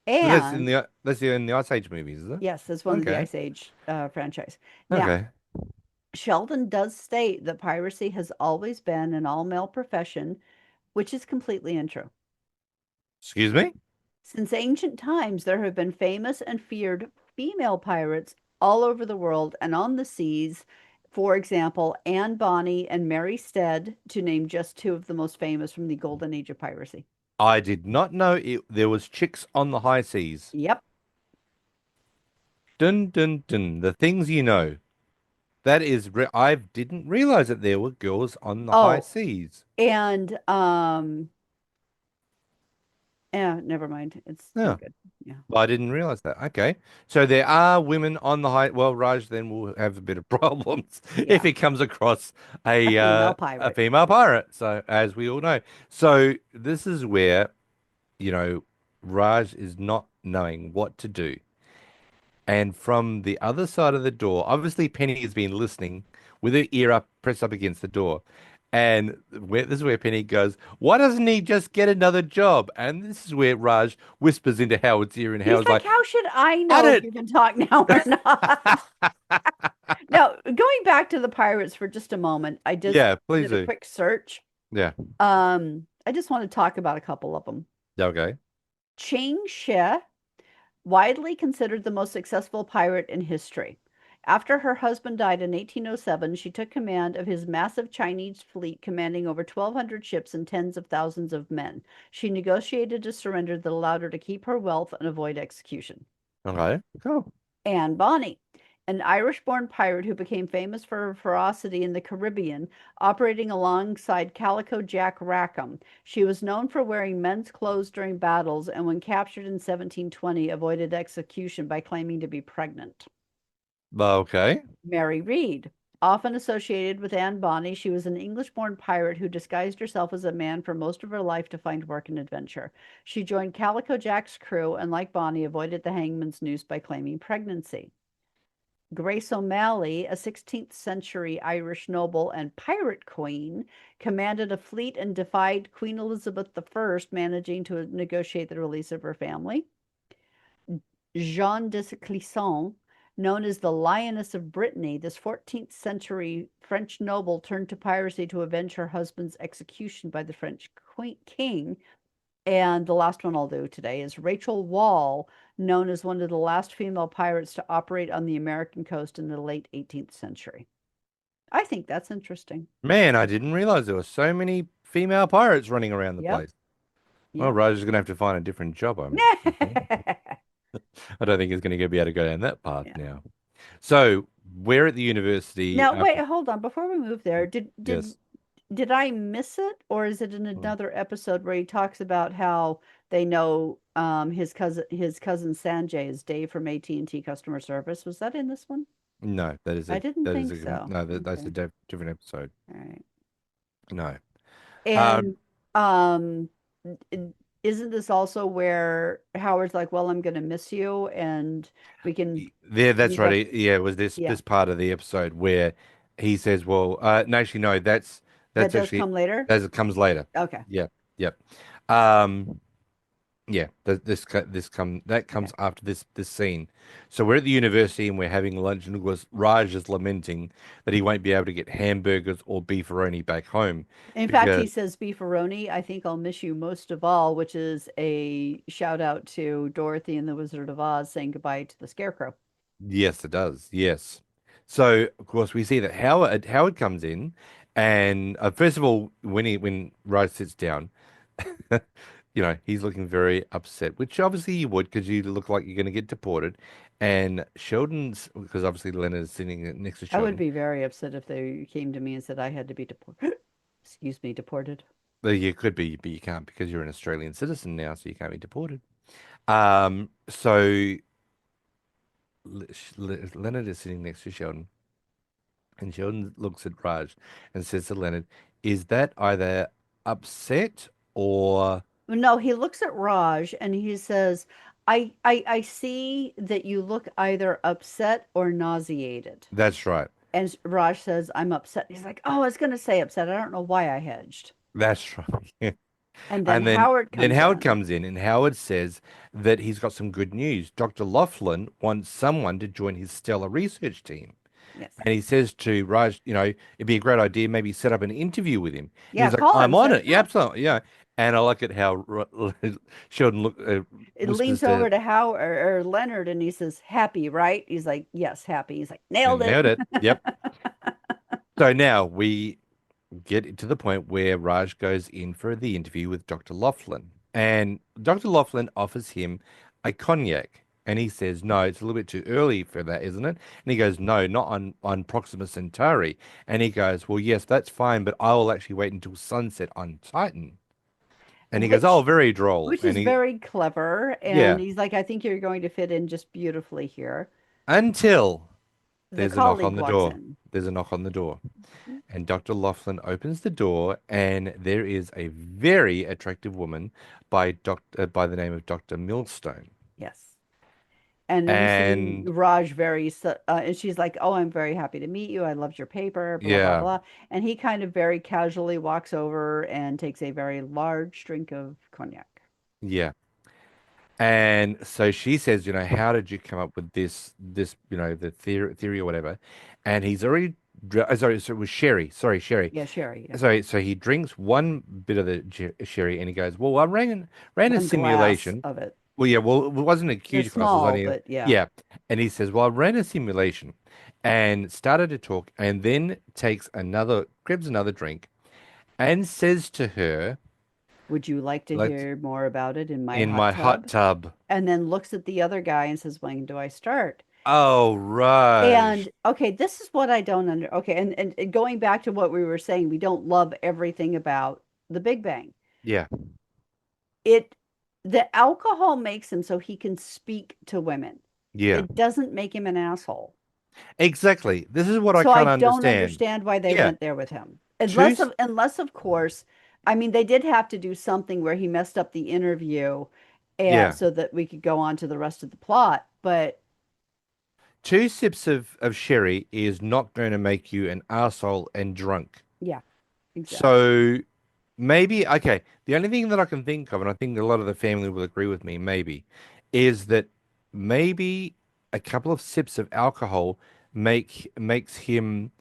[SPEAKER 2] so
[SPEAKER 1] And
[SPEAKER 2] that's in the Ice Age movies, is it?
[SPEAKER 1] yes, that's one of the
[SPEAKER 2] Okay.
[SPEAKER 1] Ice Age franchise. Now,
[SPEAKER 2] Okay.
[SPEAKER 1] Sheldon does state that piracy has always been an all-male profession, which is completely untrue.
[SPEAKER 2] Excuse me?
[SPEAKER 1] Since ancient times, there have been famous and feared female pirates all over the world and on the seas. For example, Anne Bonny and Mary Stead, to name just two of the most famous from the golden age of piracy.
[SPEAKER 2] I did not know there was chicks on the high seas.
[SPEAKER 1] Yep.
[SPEAKER 2] Dun dun dun. The things you know. That is, I didn't realize that there were girls on the high
[SPEAKER 1] Oh,
[SPEAKER 2] seas.
[SPEAKER 1] and yeah, never mind. It's no
[SPEAKER 2] Yeah,
[SPEAKER 1] good. Yeah.
[SPEAKER 2] I didn't realize that. Okay, so there are women on the high. Well, Raj then will have a bit of problems if
[SPEAKER 1] Yeah.
[SPEAKER 2] he comes across
[SPEAKER 1] A female
[SPEAKER 2] a
[SPEAKER 1] pirate.
[SPEAKER 2] female pirate. So as we all know, so this is where Raj is not knowing what to do. And from the other side of the door, obviously Penny has been listening with her ear up, pressed up against the door. And this is where Penny goes, why doesn't he just get another job? And this is where Raj whispers into Howard's ear, and
[SPEAKER 1] He's
[SPEAKER 2] Howard's
[SPEAKER 1] like,
[SPEAKER 2] like,
[SPEAKER 1] how should I
[SPEAKER 2] I
[SPEAKER 1] know if
[SPEAKER 2] don't.
[SPEAKER 1] you can talk now or not? Now, going back to the pirates for just a moment, I just
[SPEAKER 2] Yeah, please
[SPEAKER 1] did a
[SPEAKER 2] do.
[SPEAKER 1] quick search.
[SPEAKER 2] Yeah.
[SPEAKER 1] I just want to talk about a couple of them.
[SPEAKER 2] Okay.
[SPEAKER 1] Ching She, widely considered the most successful pirate in history. After her husband died in 1807, she took command of his massive Chinese fleet, commanding over 1,200 ships and tens of thousands of men. She negotiated a surrender that allowed her to keep her wealth and avoid execution.
[SPEAKER 2] Okay. Cool.
[SPEAKER 1] Anne Bonny, an Irish-born pirate who became famous for her ferocity in the Caribbean, operating alongside Calico Jack Rackham. She was known for wearing men's clothes during battles and when captured in 1720 avoided execution by claiming to be pregnant.
[SPEAKER 2] Okay.
[SPEAKER 1] Mary Read. Often associated with Anne Bonny, she was an English-born pirate who disguised herself as a man for most of her life to find work and adventure. She joined Calico Jack's crew and, like Bonny, avoided the hangman's noose by claiming pregnancy. Grace O'Malley, a 16th century Irish noble and pirate queen, commanded a fleet and defied Queen Elizabeth I, managing to negotiate the release of her family. Jeanne de Clisson, known as the Lioness of Brittany, this 14th century French noble turned to piracy to avenge her husband's execution by the French king. And the last one I'll do today is Rachel Wall, known as one of the last female pirates to operate on the American coast in the late 18th century. I think that's interesting.
[SPEAKER 2] Man, I didn't realize there were so many female pirates running around the
[SPEAKER 1] Yep.
[SPEAKER 2] place. Well,
[SPEAKER 1] Yep.
[SPEAKER 2] Raj is going to have to find a different job, I'm thinking. I don't think he's going to be able to go down that path
[SPEAKER 1] Yeah.
[SPEAKER 2] now. So we're at the university
[SPEAKER 1] Now, wait,
[SPEAKER 2] after.
[SPEAKER 1] hold on. Before we move there, did did
[SPEAKER 2] Yes.
[SPEAKER 1] did I miss it, or is it in another episode where he talks about how they know his cousin Sanjay is Dave from AT&T customer service? Was that in this one?
[SPEAKER 2] No,
[SPEAKER 1] I didn't
[SPEAKER 2] that is
[SPEAKER 1] think
[SPEAKER 2] a
[SPEAKER 1] so.
[SPEAKER 2] no. That's a
[SPEAKER 1] Okay.
[SPEAKER 2] different episode.
[SPEAKER 1] All right.
[SPEAKER 2] No. Um.
[SPEAKER 1] And um isn't this also where Howard's like, "Well, I'm going to miss you and we can
[SPEAKER 2] There. That's
[SPEAKER 1] meet
[SPEAKER 2] right.
[SPEAKER 1] up."
[SPEAKER 2] Yeah. It was
[SPEAKER 1] Yeah.
[SPEAKER 2] this part of the episode where he says, "Well, no, actually, no.
[SPEAKER 1] That
[SPEAKER 2] That's
[SPEAKER 1] does
[SPEAKER 2] actually
[SPEAKER 1] come later.
[SPEAKER 2] as it comes later."
[SPEAKER 1] Okay.
[SPEAKER 2] Yep. Yep. Um. Yeah, that
[SPEAKER 1] Okay.
[SPEAKER 2] comes after this scene. So we're at the university and we're having lunch, and of course Raj is lamenting that he won't be able to get hamburgers or beefaroni back home
[SPEAKER 1] In fact, he
[SPEAKER 2] because
[SPEAKER 1] says beefaroni, I think I'll miss you most of all, which is a shout out to Dorothy and the Wizard of Oz saying goodbye to the Scarecrow.
[SPEAKER 2] yes, it does. Yes. So of course we see that Howard comes in, and first of all when Raj sits down, he's looking very upset, which obviously you would because you look like you're going to get deported. And Sheldon's because obviously Leonard is sitting next to
[SPEAKER 1] I would
[SPEAKER 2] Sheldon.
[SPEAKER 1] be very upset if they came to me and said I had to be deported. Excuse me, deported.
[SPEAKER 2] Well, you could be, but you can't because you're an Australian citizen now, so you can't be deported. So Leonard is sitting next to Sheldon, and Sheldon looks at Raj and says to Leonard, "Is that either upset or
[SPEAKER 1] No, he looks at Raj and he says, I see that you look either upset or nauseated.
[SPEAKER 2] that's right?
[SPEAKER 1] And Raj says, I'm upset. He's like, oh, I was going to say upset. I don't know why I hedged.
[SPEAKER 2] That's right."
[SPEAKER 1] And then
[SPEAKER 2] And then
[SPEAKER 1] Howard
[SPEAKER 2] then
[SPEAKER 1] comes
[SPEAKER 2] Howard
[SPEAKER 1] in.
[SPEAKER 2] comes in, and Howard says that he's got some good news. Dr. Laughlin wants someone to join his stellar research team.
[SPEAKER 1] Yes.
[SPEAKER 2] And he says to Raj, it'd be a great idea, maybe set up an interview with him. And
[SPEAKER 1] Yeah,
[SPEAKER 2] he's like,
[SPEAKER 1] call
[SPEAKER 2] I'm
[SPEAKER 1] him,
[SPEAKER 2] on
[SPEAKER 1] set
[SPEAKER 2] it.
[SPEAKER 1] it
[SPEAKER 2] Yeah,
[SPEAKER 1] up.
[SPEAKER 2] absolutely. Yeah. And I like it how Sheldon
[SPEAKER 1] It
[SPEAKER 2] whispers
[SPEAKER 1] leans
[SPEAKER 2] to
[SPEAKER 1] over to Howard or Leonard and he says, happy, right? He's like, yes, happy. He's like, nailed
[SPEAKER 2] and
[SPEAKER 1] it.
[SPEAKER 2] nailed it. Yep. So now we get to the point where Raj goes in for the interview with Dr. Laughlin. And Dr. Laughlin offers him a cognac. And he says, no, it's a little bit too early for that, isn't it? And he goes, no, not on Proxima Centauri. And he goes, well, yes, that's fine, but I will actually wait until sunset on Titan. And he goes, oh,
[SPEAKER 1] which
[SPEAKER 2] very droll.
[SPEAKER 1] which
[SPEAKER 2] And
[SPEAKER 1] is
[SPEAKER 2] he,
[SPEAKER 1] very clever. And
[SPEAKER 2] yeah,
[SPEAKER 1] he's like, I think you're going to fit in just beautifully here.
[SPEAKER 2] until
[SPEAKER 1] The
[SPEAKER 2] there's a knock on
[SPEAKER 1] colleague
[SPEAKER 2] the
[SPEAKER 1] walks
[SPEAKER 2] door.
[SPEAKER 1] in.
[SPEAKER 2] There's a knock on the door. And Dr. Laughlin opens the door, and there is a very attractive woman by the name of Dr. Millstone.
[SPEAKER 1] Yes. And we see
[SPEAKER 2] And
[SPEAKER 1] Raj and she's like, "Oh, I'm very happy to meet you. I loved your paper, blah, blah,
[SPEAKER 2] yeah,
[SPEAKER 1] blah." And he kind of very casually walks over and takes a very large drink of cognac.
[SPEAKER 2] yeah. And so she says, how did you come up with this, the theory or whatever? And he's already, sorry, so it was Sherry. Sorry, Sherry.
[SPEAKER 1] Yeah, Sherry. Yeah.
[SPEAKER 2] So he drinks one bit of the sherry and he goes, well, I ran a
[SPEAKER 1] One glass
[SPEAKER 2] simulation.
[SPEAKER 1] of it.
[SPEAKER 2] Well, yeah, well, it wasn't a
[SPEAKER 1] It's
[SPEAKER 2] huge glass. It was
[SPEAKER 1] small,
[SPEAKER 2] only,
[SPEAKER 1] but yeah.
[SPEAKER 2] yeah. And he says, well, I ran a simulation and started to talk and then grabs another drink and says to her,
[SPEAKER 1] Would you like to
[SPEAKER 2] let's,
[SPEAKER 1] hear more about it in my
[SPEAKER 2] in
[SPEAKER 1] hot
[SPEAKER 2] my hot
[SPEAKER 1] tub?
[SPEAKER 2] tub.
[SPEAKER 1] And then looks at the other guy and says, "When do I start?"
[SPEAKER 2] Oh, Raj.
[SPEAKER 1] And okay, this is what I don't okay, and going back to what we were saying, we don't love everything about the Big Bang.
[SPEAKER 2] Yeah,
[SPEAKER 1] It the alcohol makes him so he can speak to women.
[SPEAKER 2] yeah,
[SPEAKER 1] It doesn't make him an asshole.
[SPEAKER 2] exactly. This is what I
[SPEAKER 1] So I
[SPEAKER 2] can't
[SPEAKER 1] don't
[SPEAKER 2] understand.
[SPEAKER 1] understand why they
[SPEAKER 2] Yeah,
[SPEAKER 1] went there with him.
[SPEAKER 2] two,
[SPEAKER 1] Unless of course, I mean they did have to do something where he messed up the interview
[SPEAKER 2] yeah,
[SPEAKER 1] so that we could go on to the rest of the plot, but
[SPEAKER 2] two sips of sherry is not going to make you an arsehole and drunk.
[SPEAKER 1] yeah, exactly.
[SPEAKER 2] So maybe, okay, the only thing that I can think of, and I think a lot of the family will agree with me, maybe, is that maybe a couple of sips of alcohol makes him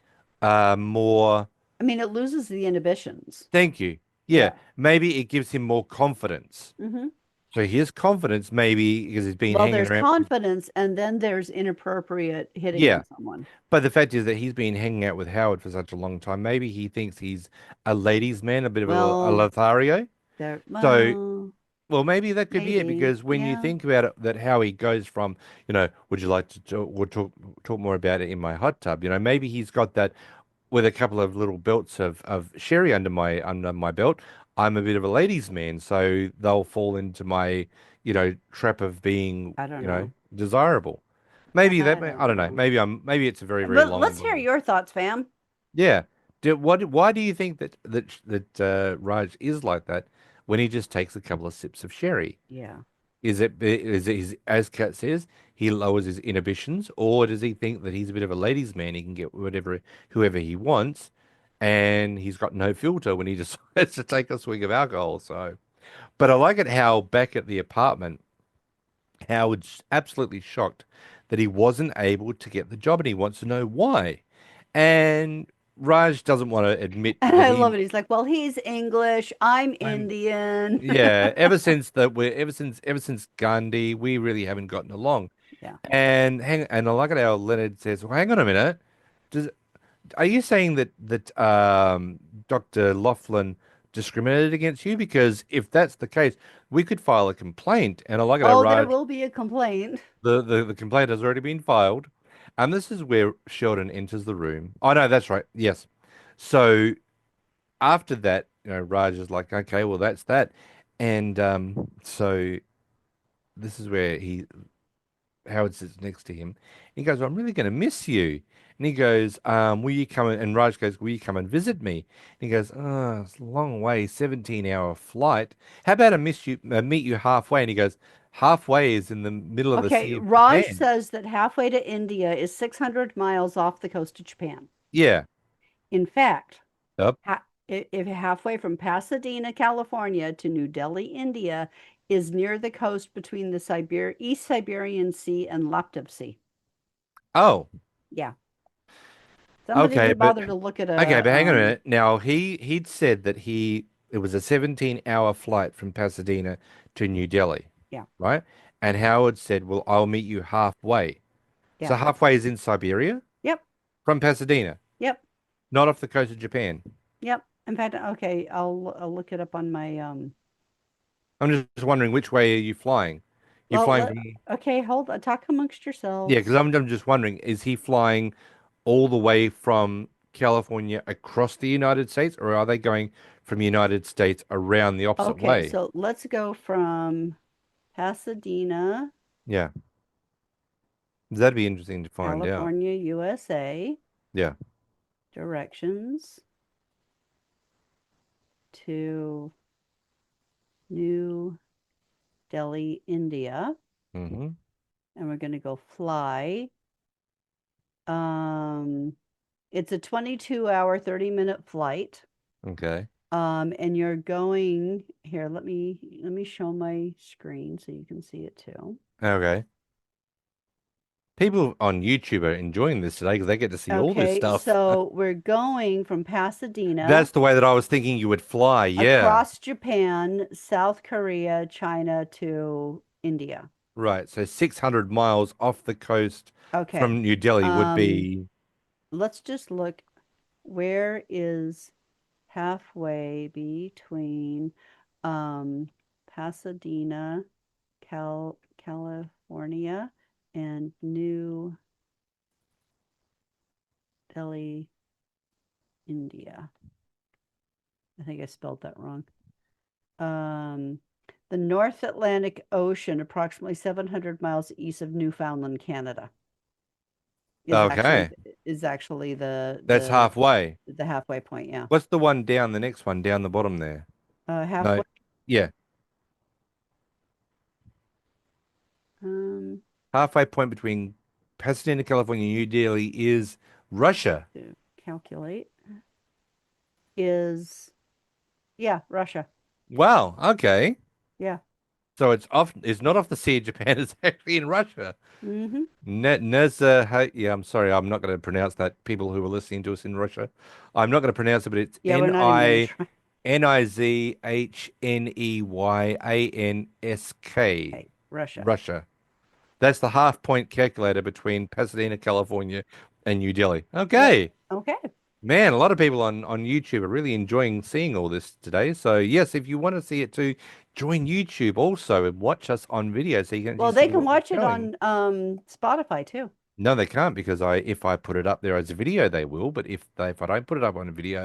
[SPEAKER 2] more.
[SPEAKER 1] I mean it loses the inhibitions.
[SPEAKER 2] Thank you. Yeah,
[SPEAKER 1] Yeah.
[SPEAKER 2] maybe it gives him more confidence.
[SPEAKER 1] Hmm.
[SPEAKER 2] So his confidence, maybe because he's been
[SPEAKER 1] Well,
[SPEAKER 2] hanging
[SPEAKER 1] there's
[SPEAKER 2] around.
[SPEAKER 1] confidence and then there's inappropriate hitting
[SPEAKER 2] Yeah,
[SPEAKER 1] on someone.
[SPEAKER 2] but the fact is that he's been hanging out with Howard for such a long time. Maybe he thinks he's a ladies' man, a bit of a
[SPEAKER 1] Well,
[SPEAKER 2] Lothario.
[SPEAKER 1] there,
[SPEAKER 2] So,
[SPEAKER 1] well,
[SPEAKER 2] well, maybe that could be it
[SPEAKER 1] maybe.
[SPEAKER 2] because when you
[SPEAKER 1] Yeah.
[SPEAKER 2] think about it, that how he goes from, would you like to talk more about it in my hot tub? Maybe he's got that with a couple of little belts of sherry under my belt. I'm a bit of a ladies' man, so they'll fall into my, trap of being,
[SPEAKER 1] I don't know.
[SPEAKER 2] desirable. Maybe
[SPEAKER 1] I
[SPEAKER 2] I
[SPEAKER 1] don't
[SPEAKER 2] don't know.
[SPEAKER 1] know.
[SPEAKER 2] Maybe it's a very, very
[SPEAKER 1] But
[SPEAKER 2] long
[SPEAKER 1] let's hear
[SPEAKER 2] word.
[SPEAKER 1] your thoughts, fam.
[SPEAKER 2] Yeah. Why do you think that Raj is like that when he just takes a couple of sips of sherry?
[SPEAKER 1] Yeah.
[SPEAKER 2] As Kat says, he lowers his inhibitions, or does he think that he's a bit of a ladies' man? He can get whoever he wants, and he's got no filter when he decides to take a swig of alcohol. So, but I like it how back at the apartment, Howard's absolutely shocked that he wasn't able to get the job, and he wants to know why. And Raj doesn't want to admit
[SPEAKER 1] And
[SPEAKER 2] that
[SPEAKER 1] I love it. He's like, well, he's English. I'm
[SPEAKER 2] I'm
[SPEAKER 1] Indian.
[SPEAKER 2] yeah, ever since Gandhi, we really haven't gotten along.
[SPEAKER 1] Yeah.
[SPEAKER 2] And I like it how Leonard says, well, hang on a minute. Does Are you saying that Dr. Laughlin discriminated against you? Because if that's the case, we could file a complaint. And I like it how
[SPEAKER 1] Oh, there
[SPEAKER 2] Raj,
[SPEAKER 1] will be a complaint.
[SPEAKER 2] the complaint has already been filed. And this is where Sheldon enters the room. Oh no, that's right. Yes. So after that, Raj is like, okay, well, that's that. And so this is where Howard sits next to him. He goes, well, I'm really going to miss you. And he goes, will you come and Raj goes, will you come and visit me? And he goes, oh, it's a long way, 17-hour flight. How about meet you halfway? And he goes, halfway is in the middle of the
[SPEAKER 1] Okay.
[SPEAKER 2] Sea of
[SPEAKER 1] Raj
[SPEAKER 2] Japan.
[SPEAKER 1] says that halfway to India is 600 miles off the coast of Japan.
[SPEAKER 2] Yeah.
[SPEAKER 1] In fact,
[SPEAKER 2] Yep.
[SPEAKER 1] if halfway from Pasadena, California to New Delhi, India, is near the coast between the East Siberian Sea and Laptev Sea.
[SPEAKER 2] Oh,
[SPEAKER 1] Yeah. Somebody
[SPEAKER 2] okay,
[SPEAKER 1] did
[SPEAKER 2] but
[SPEAKER 1] bother to look at
[SPEAKER 2] okay,
[SPEAKER 1] a
[SPEAKER 2] but hang on a minute. Now he'd said that it was a 17-hour flight from Pasadena to New Delhi,
[SPEAKER 1] yeah,
[SPEAKER 2] right? And Howard said, "Well, I'll meet you halfway." So
[SPEAKER 1] yeah.
[SPEAKER 2] halfway is in Siberia
[SPEAKER 1] Yep.
[SPEAKER 2] from Pasadena,
[SPEAKER 1] Yep.
[SPEAKER 2] not off the coast of Japan.
[SPEAKER 1] Yep. In fact, okay, I'll look it up on my
[SPEAKER 2] I'm just wondering which way are you flying? He
[SPEAKER 1] Well,
[SPEAKER 2] flying from
[SPEAKER 1] okay, hold on. Talk amongst
[SPEAKER 2] yeah, because
[SPEAKER 1] yourselves.
[SPEAKER 2] I'm just wondering, is he flying all the way from California across the United States, or are they going from the United States around the opposite
[SPEAKER 1] Okay,
[SPEAKER 2] way?
[SPEAKER 1] so let's go from Pasadena,
[SPEAKER 2] Yeah, that'd be interesting to find out.
[SPEAKER 1] California, USA,
[SPEAKER 2] Yeah.
[SPEAKER 1] directions to New Delhi, India,
[SPEAKER 2] Hmm.
[SPEAKER 1] and we're going to go fly. Um, it's a 22-hour, 30-minute flight.
[SPEAKER 2] Okay.
[SPEAKER 1] And you're going here, let me show my screen so you can see it too.
[SPEAKER 2] Okay. People on YouTube are enjoying this today because they get to see all this
[SPEAKER 1] Okay,
[SPEAKER 2] stuff.
[SPEAKER 1] so we're going from Pasadena
[SPEAKER 2] That's the way that I was thinking you would fly. Yeah.
[SPEAKER 1] across Japan, South Korea, China to India.
[SPEAKER 2] Right. So 600 miles off the coast
[SPEAKER 1] Okay.
[SPEAKER 2] from New Delhi would
[SPEAKER 1] Um,
[SPEAKER 2] be
[SPEAKER 1] let's just look. Where is halfway between um, Pasadena, California, and New Delhi, India? I think I spelled that wrong. Um, the North Atlantic Ocean, approximately 700 miles east of Newfoundland, Canada, is actually
[SPEAKER 2] okay.
[SPEAKER 1] is actually
[SPEAKER 2] That's halfway.
[SPEAKER 1] the halfway point. Yeah,
[SPEAKER 2] What's the one down, the next one down the bottom there? No.
[SPEAKER 1] halfway.
[SPEAKER 2] Yeah.
[SPEAKER 1] Um,
[SPEAKER 2] Halfway point between Pasadena, California, and New Delhi is Russia.
[SPEAKER 1] to calculate is yeah, Russia.
[SPEAKER 2] Wow. Okay.
[SPEAKER 1] Yeah.
[SPEAKER 2] So it's not off the Sea of Japan, it's actually in Russia.
[SPEAKER 1] Mm-hmm.
[SPEAKER 2] Yeah, I'm sorry, I'm not going to pronounce that. People who are listening to us in Russia, I'm not going to pronounce it, but it's
[SPEAKER 1] Yeah, we're not even gonna try.
[SPEAKER 2] Nizhneyansk,
[SPEAKER 1] Okay, Russia.
[SPEAKER 2] Russia. That's the half point calculator between Pasadena, California, and New Delhi.
[SPEAKER 1] Yep.
[SPEAKER 2] Okay.
[SPEAKER 1] Okay.
[SPEAKER 2] Man, a lot of people on YouTube are really enjoying seeing all this today. So yes, if you want to see it too, join YouTube also and watch us on video so you can actually
[SPEAKER 1] Well, they
[SPEAKER 2] see
[SPEAKER 1] can
[SPEAKER 2] what we're
[SPEAKER 1] watch it
[SPEAKER 2] showing.
[SPEAKER 1] on Spotify too.
[SPEAKER 2] No, they can't because if I put it up there as a video, they will. But if I don't put it up on a video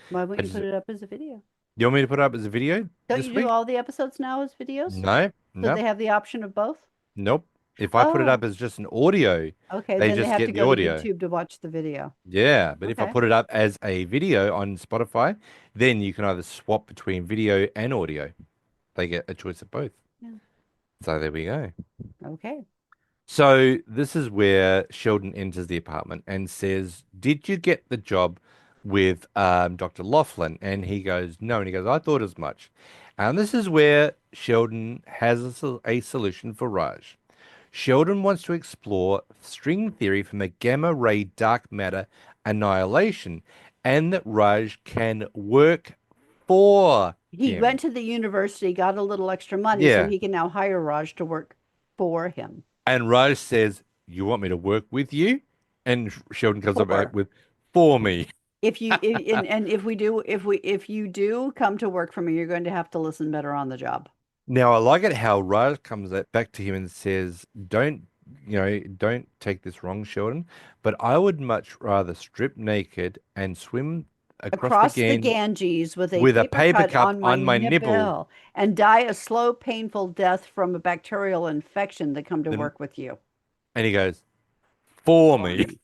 [SPEAKER 1] Why wouldn't you
[SPEAKER 2] as
[SPEAKER 1] put it up as a video?
[SPEAKER 2] you want me to put it up as a video
[SPEAKER 1] Don't you
[SPEAKER 2] this
[SPEAKER 1] do
[SPEAKER 2] week?
[SPEAKER 1] all the episodes now as videos?
[SPEAKER 2] No,
[SPEAKER 1] So they
[SPEAKER 2] nope,
[SPEAKER 1] have the option of both?
[SPEAKER 2] nope. If I put it
[SPEAKER 1] Oh,
[SPEAKER 2] up as just an audio,
[SPEAKER 1] okay.
[SPEAKER 2] they
[SPEAKER 1] Then they
[SPEAKER 2] just
[SPEAKER 1] have to
[SPEAKER 2] get the
[SPEAKER 1] go to
[SPEAKER 2] audio.
[SPEAKER 1] YouTube to watch the video.
[SPEAKER 2] Yeah, but if I
[SPEAKER 1] Okay.
[SPEAKER 2] put it up as a video on Spotify, then you can either swap between video and audio. They get a choice of both.
[SPEAKER 1] Yeah.
[SPEAKER 2] So there we go.
[SPEAKER 1] Okay.
[SPEAKER 2] So this is where Sheldon enters the apartment and says, "Did you get the job with Dr. Laughlin?" And he goes, "No." And he goes, "I thought as much." And this is where Sheldon has a solution for Raj. Sheldon wants to explore string theory from a gamma ray dark matter annihilation, and that Raj can work for
[SPEAKER 1] He
[SPEAKER 2] him.
[SPEAKER 1] went to the university, got a little extra money, so
[SPEAKER 2] Yeah.
[SPEAKER 1] he can now hire Raj to work for him.
[SPEAKER 2] And Raj says, "You want me to work with you?" And Sheldon comes up
[SPEAKER 1] For
[SPEAKER 2] with, "For me."
[SPEAKER 1] if you if, and if you do come to work for me, you're going to have to listen better on the job.
[SPEAKER 2] Now, I like it how Raj comes back to him and says, don't take this wrong, Sheldon, but I would much rather strip naked and swim across the
[SPEAKER 1] Across the
[SPEAKER 2] Gange
[SPEAKER 1] Ganges with a
[SPEAKER 2] with a
[SPEAKER 1] paper
[SPEAKER 2] paper
[SPEAKER 1] cut
[SPEAKER 2] cup
[SPEAKER 1] on my
[SPEAKER 2] on my nipple.
[SPEAKER 1] nipple and die a slow, painful death from a bacterial infection than come to
[SPEAKER 2] Then,
[SPEAKER 1] work with you
[SPEAKER 2] and he goes, "For
[SPEAKER 1] for
[SPEAKER 2] me."
[SPEAKER 1] me.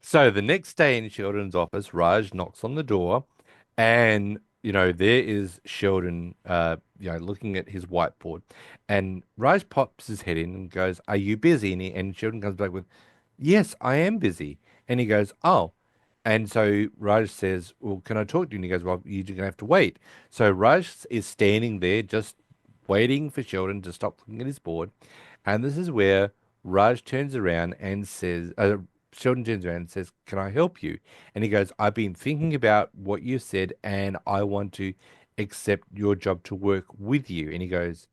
[SPEAKER 2] So the next day in Sheldon's office, Raj knocks on the door, and there is Sheldon, looking at his whiteboard, and Raj pops his head in and goes, "Are you busy?" And Sheldon comes back with, "Yes, I am busy." And he goes, "Oh." And so Raj says, "Well, can I talk to you?" And he goes, "Well, you're gonna have to wait." So Raj is standing there just waiting for Sheldon to stop looking at his board, and this is where Raj turns around and says, Sheldon turns around and says, "Can I help you?" And he goes, "I've been thinking about what you said and I want to accept your job to work with you." And he goes,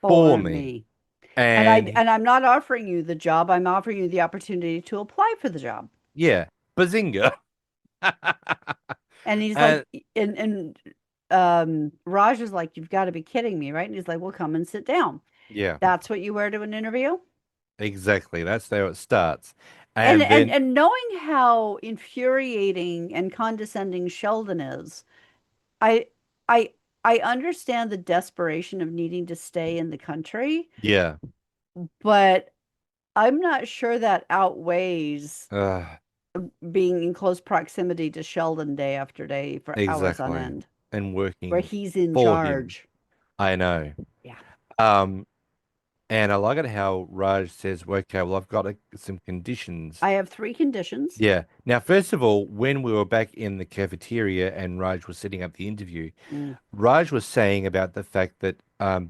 [SPEAKER 2] "For
[SPEAKER 1] For
[SPEAKER 2] me."
[SPEAKER 1] me. And
[SPEAKER 2] And
[SPEAKER 1] I'm not offering you the job. I'm offering you the opportunity to apply for the job.
[SPEAKER 2] yeah, bazinga.
[SPEAKER 1] And he's like,
[SPEAKER 2] And
[SPEAKER 1] and Raj is like, "You've got to be kidding me, right?" And he's like, "Well, come and sit down."
[SPEAKER 2] Yeah,
[SPEAKER 1] That's what you wear to an interview?
[SPEAKER 2] exactly. That's how it starts.
[SPEAKER 1] And
[SPEAKER 2] And
[SPEAKER 1] and
[SPEAKER 2] then,
[SPEAKER 1] and knowing how infuriating and condescending Sheldon is, I I I understand the desperation of needing to stay in the country,
[SPEAKER 2] yeah,
[SPEAKER 1] but I'm not sure that outweighs
[SPEAKER 2] uh,
[SPEAKER 1] being in close proximity to Sheldon day after day for hours on
[SPEAKER 2] exactly.
[SPEAKER 1] end,
[SPEAKER 2] And
[SPEAKER 1] where
[SPEAKER 2] working
[SPEAKER 1] he's in
[SPEAKER 2] for him.
[SPEAKER 1] charge.
[SPEAKER 2] I know.
[SPEAKER 1] Yeah.
[SPEAKER 2] Um, and I like it how Raj says, okay, well, I've got some conditions.
[SPEAKER 1] I have three conditions.
[SPEAKER 2] Yeah. Now, first of all, when we were back in the cafeteria and Raj was setting up the interview,
[SPEAKER 1] Mm.
[SPEAKER 2] Raj was saying about the fact that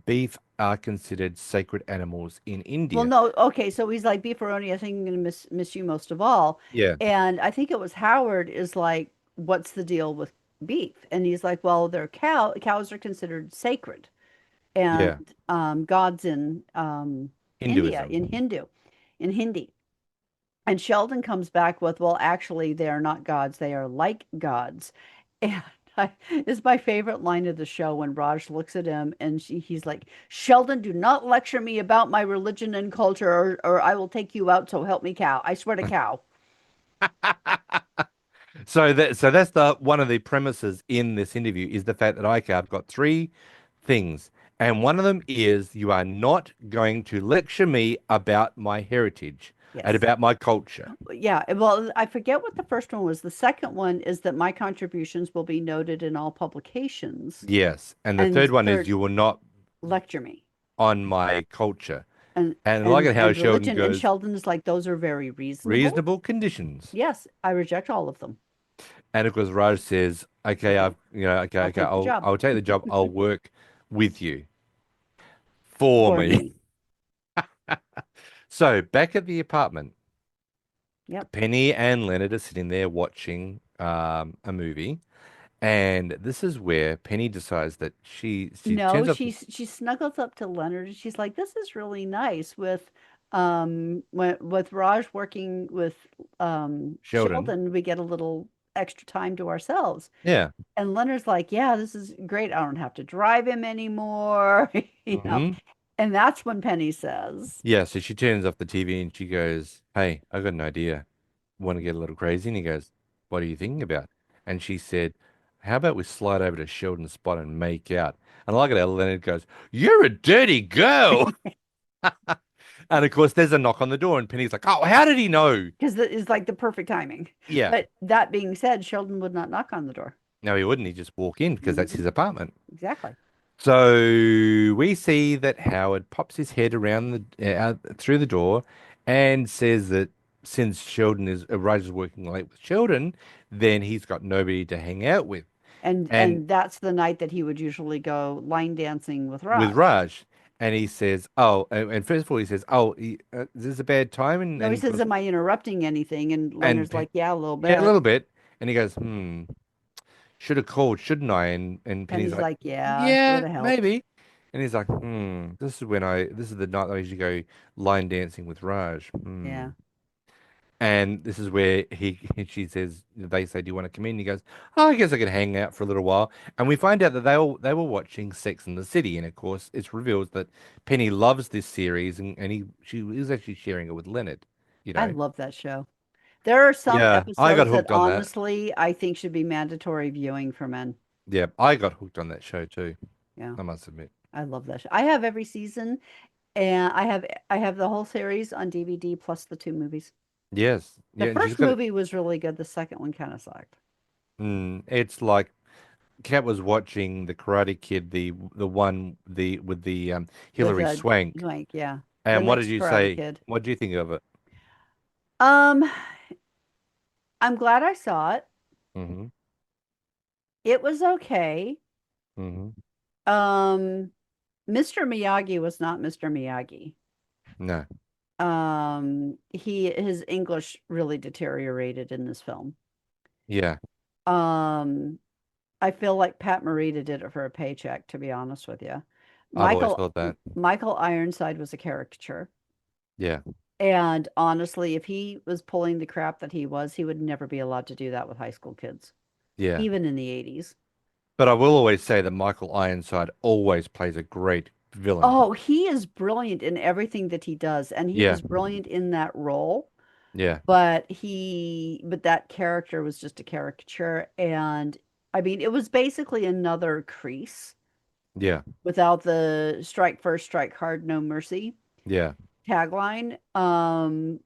[SPEAKER 2] beef are considered sacred animals in
[SPEAKER 1] Well,
[SPEAKER 2] India.
[SPEAKER 1] no, okay, so he's like, beefaroni, I think I'm gonna miss you most of all.
[SPEAKER 2] Yeah.
[SPEAKER 1] And I think it was Howard is like, what's the deal with beef? And he's like, well, they're cows are considered sacred and
[SPEAKER 2] Yeah.
[SPEAKER 1] gods in India,
[SPEAKER 2] Hinduism.
[SPEAKER 1] in Hindi. And Sheldon comes back with, well, actually, they are not gods, they are like gods. And it's my favorite line of the show when Raj looks at him and he's like, Sheldon, do not lecture me about my religion and culture, or I will take you out. So help me, cow. I swear to cow.
[SPEAKER 2] So that's the one of the premises in this interview is the fact that okay, I've got three things, and one of them is you are not going to lecture me about my heritage and
[SPEAKER 1] Yes.
[SPEAKER 2] about my culture.
[SPEAKER 1] Yeah. Well, I forget what the first one was. The second one is that my contributions will be noted in all publications.
[SPEAKER 2] Yes, and the
[SPEAKER 1] And
[SPEAKER 2] third one is
[SPEAKER 1] third,
[SPEAKER 2] you will not
[SPEAKER 1] lecture me.
[SPEAKER 2] on my culture.
[SPEAKER 1] And
[SPEAKER 2] And I like
[SPEAKER 1] and
[SPEAKER 2] it how
[SPEAKER 1] and
[SPEAKER 2] Sheldon
[SPEAKER 1] religion. And
[SPEAKER 2] goes
[SPEAKER 1] Sheldon is like, those are very reasonable.
[SPEAKER 2] reasonable conditions,
[SPEAKER 1] Yes, I reject all of them.
[SPEAKER 2] and of course Raj says, okay,
[SPEAKER 1] Okay,
[SPEAKER 2] okay,
[SPEAKER 1] I'll
[SPEAKER 2] okay,
[SPEAKER 1] take the job
[SPEAKER 2] I'll take the job. I'll work with you for
[SPEAKER 1] for
[SPEAKER 2] me.
[SPEAKER 1] me.
[SPEAKER 2] So back at the apartment.
[SPEAKER 1] Yep.
[SPEAKER 2] Penny and Leonard are sitting there watching a movie, and this is where Penny decides that she
[SPEAKER 1] No,
[SPEAKER 2] turns up
[SPEAKER 1] she snuggles up to Leonard and she's like, "This is really nice with with Raj working with
[SPEAKER 2] Sheldon.
[SPEAKER 1] Sheldon, we get a little extra time to ourselves."
[SPEAKER 2] Yeah.
[SPEAKER 1] And Leonard's like, "Yeah, this is great. I don't have to drive him anymore."
[SPEAKER 2] Hmm.
[SPEAKER 1] And that's when Penny says,
[SPEAKER 2] Yeah. So she turns off the TV and she goes, "Hey, I got an idea. Want to get a little crazy?" And he goes, "What are you thinking about?" And she said, "How about we slide over to Sheldon's spot and make out?" And I like it how Leonard goes, "You're a dirty girl." And of course, there's a knock on the door, and Penny's like, "Oh, how did he know?"
[SPEAKER 1] because it's like the perfect timing.
[SPEAKER 2] Yeah.
[SPEAKER 1] But that being said, Sheldon would not knock on the door.
[SPEAKER 2] No, he wouldn't. He'd just walk in because that's
[SPEAKER 1] Mhm.
[SPEAKER 2] his apartment.
[SPEAKER 1] Exactly.
[SPEAKER 2] So we see that Howard pops his head around out through the door and says that since Raj is working late with Sheldon, then he's got nobody to hang out with. And
[SPEAKER 1] And that's the night that he would usually go line dancing with
[SPEAKER 2] with
[SPEAKER 1] Raj.
[SPEAKER 2] Raj, and he says, "Oh," and first of all he says, "Oh, is this a bad time?"
[SPEAKER 1] No, he
[SPEAKER 2] And
[SPEAKER 1] says, "Am I interrupting anything?" And
[SPEAKER 2] and
[SPEAKER 1] Leonard's like, "Yeah, a little
[SPEAKER 2] yeah, a
[SPEAKER 1] bit."
[SPEAKER 2] little bit, and he goes, should have called, shouldn't I?" And
[SPEAKER 1] And
[SPEAKER 2] Penny's
[SPEAKER 1] he's
[SPEAKER 2] like,
[SPEAKER 1] like, "Yeah, it would
[SPEAKER 2] "Yeah,
[SPEAKER 1] have helped."
[SPEAKER 2] maybe." And he's like, this is the night that I usually go line dancing with Raj. Hmm.
[SPEAKER 1] Yeah.
[SPEAKER 2] And this is where she says, they say, "Do you want to come in?" He goes, "Oh, I guess I could hang out for a little while." And we find out that they were watching Sex and the City, and of course, it's revealed that Penny loves this series, and she is actually sharing it with Leonard. You
[SPEAKER 1] I
[SPEAKER 2] know,
[SPEAKER 1] love that show. There are some
[SPEAKER 2] yeah, I got
[SPEAKER 1] episodes that
[SPEAKER 2] hooked on that.
[SPEAKER 1] honestly I think should be mandatory viewing for men.
[SPEAKER 2] Yeah, I got hooked on that show too.
[SPEAKER 1] Yeah.
[SPEAKER 2] I must admit.
[SPEAKER 1] I love that show. I have every season and I have the whole series on DVD plus the two movies.
[SPEAKER 2] Yes,
[SPEAKER 1] The
[SPEAKER 2] yeah, and she's
[SPEAKER 1] first
[SPEAKER 2] got it.
[SPEAKER 1] movie was really good. The second one kind of sucked.
[SPEAKER 2] It's like Kat was watching the Karate Kid, the one the with the
[SPEAKER 1] With
[SPEAKER 2] Hilary Swank.
[SPEAKER 1] Swank, yeah. The
[SPEAKER 2] And what did
[SPEAKER 1] next
[SPEAKER 2] you
[SPEAKER 1] Karate
[SPEAKER 2] say?
[SPEAKER 1] Kid.
[SPEAKER 2] What do you think of it?
[SPEAKER 1] Um, I'm glad I saw it.
[SPEAKER 2] Hmm.
[SPEAKER 1] It was okay.
[SPEAKER 2] Hmm.
[SPEAKER 1] Um, Mr. Miyagi was not Mr. Miyagi.
[SPEAKER 2] No.
[SPEAKER 1] His English really deteriorated in this film.
[SPEAKER 2] Yeah,
[SPEAKER 1] Um, I feel like Pat Morita did it for a paycheck, to be honest with you.
[SPEAKER 2] I've always
[SPEAKER 1] Michael
[SPEAKER 2] thought that.
[SPEAKER 1] Michael Ironside was a caricature.
[SPEAKER 2] Yeah,
[SPEAKER 1] And honestly, if he was pulling the crap that he was, he would never be allowed to do that with high school kids,
[SPEAKER 2] yeah,
[SPEAKER 1] even in the 80s.
[SPEAKER 2] But I will always say that Michael Ironside always plays a great villain.
[SPEAKER 1] Oh, he is brilliant in everything that he does, and he
[SPEAKER 2] Yeah,
[SPEAKER 1] was brilliant in that role.
[SPEAKER 2] yeah,
[SPEAKER 1] But that character was just a caricature, and I mean, it was basically another Crease
[SPEAKER 2] yeah,
[SPEAKER 1] without the strike first, strike hard, no mercy
[SPEAKER 2] yeah,
[SPEAKER 1] tagline.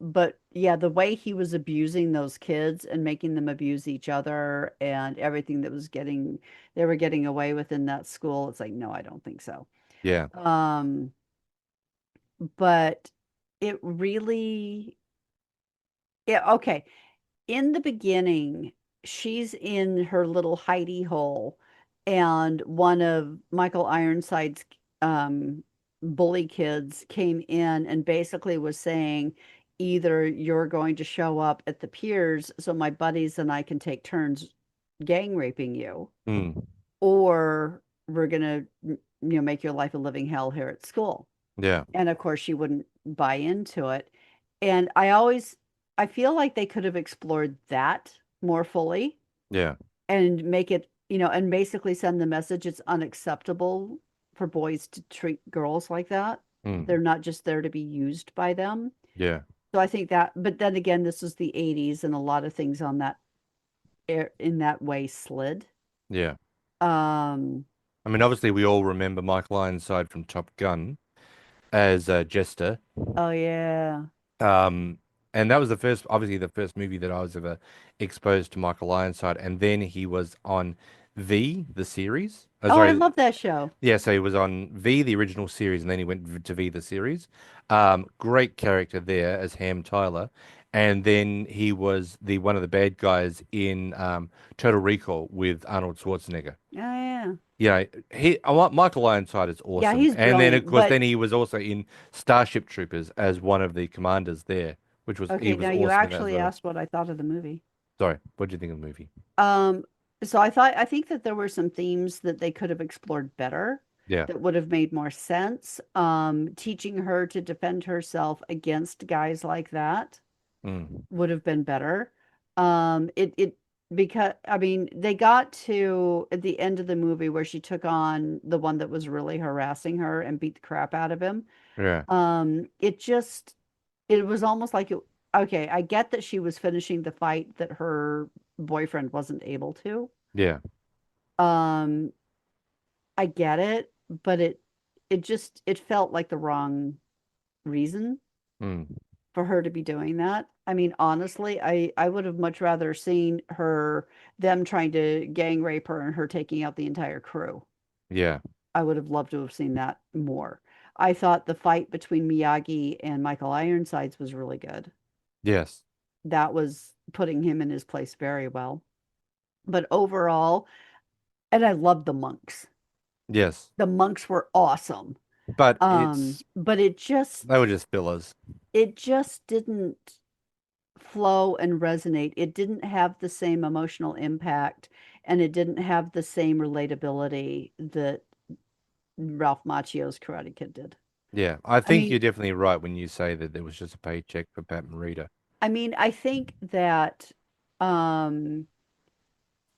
[SPEAKER 1] But yeah, the way he was abusing those kids and making them abuse each other and everything that was getting they were getting away with in that school, it's like, no, I don't think so.
[SPEAKER 2] yeah.
[SPEAKER 1] Um, but it really, yeah, okay. In the beginning, she's in her little hidey hole, and one of Michael Ironside's bully kids came in and basically was saying, either you're going to show up at the piers so my buddies and I can take turns gang raping you,
[SPEAKER 2] Mm,
[SPEAKER 1] or we're gonna, make your life a living hell here at school.
[SPEAKER 2] yeah,
[SPEAKER 1] And of course, she wouldn't buy into it. And I feel like they could have explored that more fully
[SPEAKER 2] yeah.
[SPEAKER 1] and make it, and basically send the message it's unacceptable for boys to treat girls like that.
[SPEAKER 2] Mm,
[SPEAKER 1] They're not just there to be used by them.
[SPEAKER 2] yeah,
[SPEAKER 1] So I think that, but then again, this was the 80s and a lot of things on that in that way slid.
[SPEAKER 2] yeah.
[SPEAKER 1] Um,
[SPEAKER 2] I mean, obviously, we all remember Michael Ironside from Top Gun as Jester.
[SPEAKER 1] oh yeah.
[SPEAKER 2] Um, and that was obviously, the first movie that I was ever exposed to Michael Ironside. And then he was on V, the series. Oh,
[SPEAKER 1] Oh, I
[SPEAKER 2] sorry,
[SPEAKER 1] love that show.
[SPEAKER 2] yeah, so he was on V, the original series, and then he went to V, the series. Great character there as Ham Tyler. And then he was the one of the bad guys in Total Recall with Arnold Schwarzenegger.
[SPEAKER 1] Oh yeah.
[SPEAKER 2] Yeah, Michael Ironside is
[SPEAKER 1] Yeah,
[SPEAKER 2] awesome.
[SPEAKER 1] he's
[SPEAKER 2] And then of
[SPEAKER 1] brilliant.
[SPEAKER 2] course
[SPEAKER 1] But
[SPEAKER 2] then he was also in Starship Troopers as one of the commanders there, he
[SPEAKER 1] okay,
[SPEAKER 2] was
[SPEAKER 1] now you
[SPEAKER 2] awesome in that as
[SPEAKER 1] actually
[SPEAKER 2] well.
[SPEAKER 1] asked what I thought of the movie.
[SPEAKER 2] Sorry, what do you think of the movie?
[SPEAKER 1] Um, so I think that there were some themes that they could have explored better
[SPEAKER 2] Yeah.
[SPEAKER 1] that would have made more sense. Teaching her to defend herself against guys like that
[SPEAKER 2] Mm,
[SPEAKER 1] would have been better. It because I mean they got to at the end of the movie where she took on the one that was really harassing her and beat the crap out of him.
[SPEAKER 2] yeah.
[SPEAKER 1] It just it was almost like it, okay, I get that she was finishing the fight that her boyfriend wasn't able to.
[SPEAKER 2] Yeah.
[SPEAKER 1] Um, I get it, but it felt like the wrong reason
[SPEAKER 2] Mm,
[SPEAKER 1] for her to be doing that. I mean, honestly, I would have much rather seen them trying to gang rape her and her taking out the entire crew.
[SPEAKER 2] yeah.
[SPEAKER 1] I would have loved to have seen that more. I thought the fight between Miyagi and Michael Ironsides was really good.
[SPEAKER 2] Yes.
[SPEAKER 1] That was putting him in his place very well. But overall, and I loved the monks.
[SPEAKER 2] Yes.
[SPEAKER 1] The monks were awesome.
[SPEAKER 2] But it's
[SPEAKER 1] But
[SPEAKER 2] they were just fillers.
[SPEAKER 1] it just didn't flow and resonate. It didn't have the same emotional impact and it didn't have the same relatability that Ralph Macchio's Karate Kid did.
[SPEAKER 2] Yeah. I
[SPEAKER 1] I
[SPEAKER 2] think
[SPEAKER 1] mean,
[SPEAKER 2] you're definitely right when you say that there was just a paycheck for Pat Morita.
[SPEAKER 1] I think that um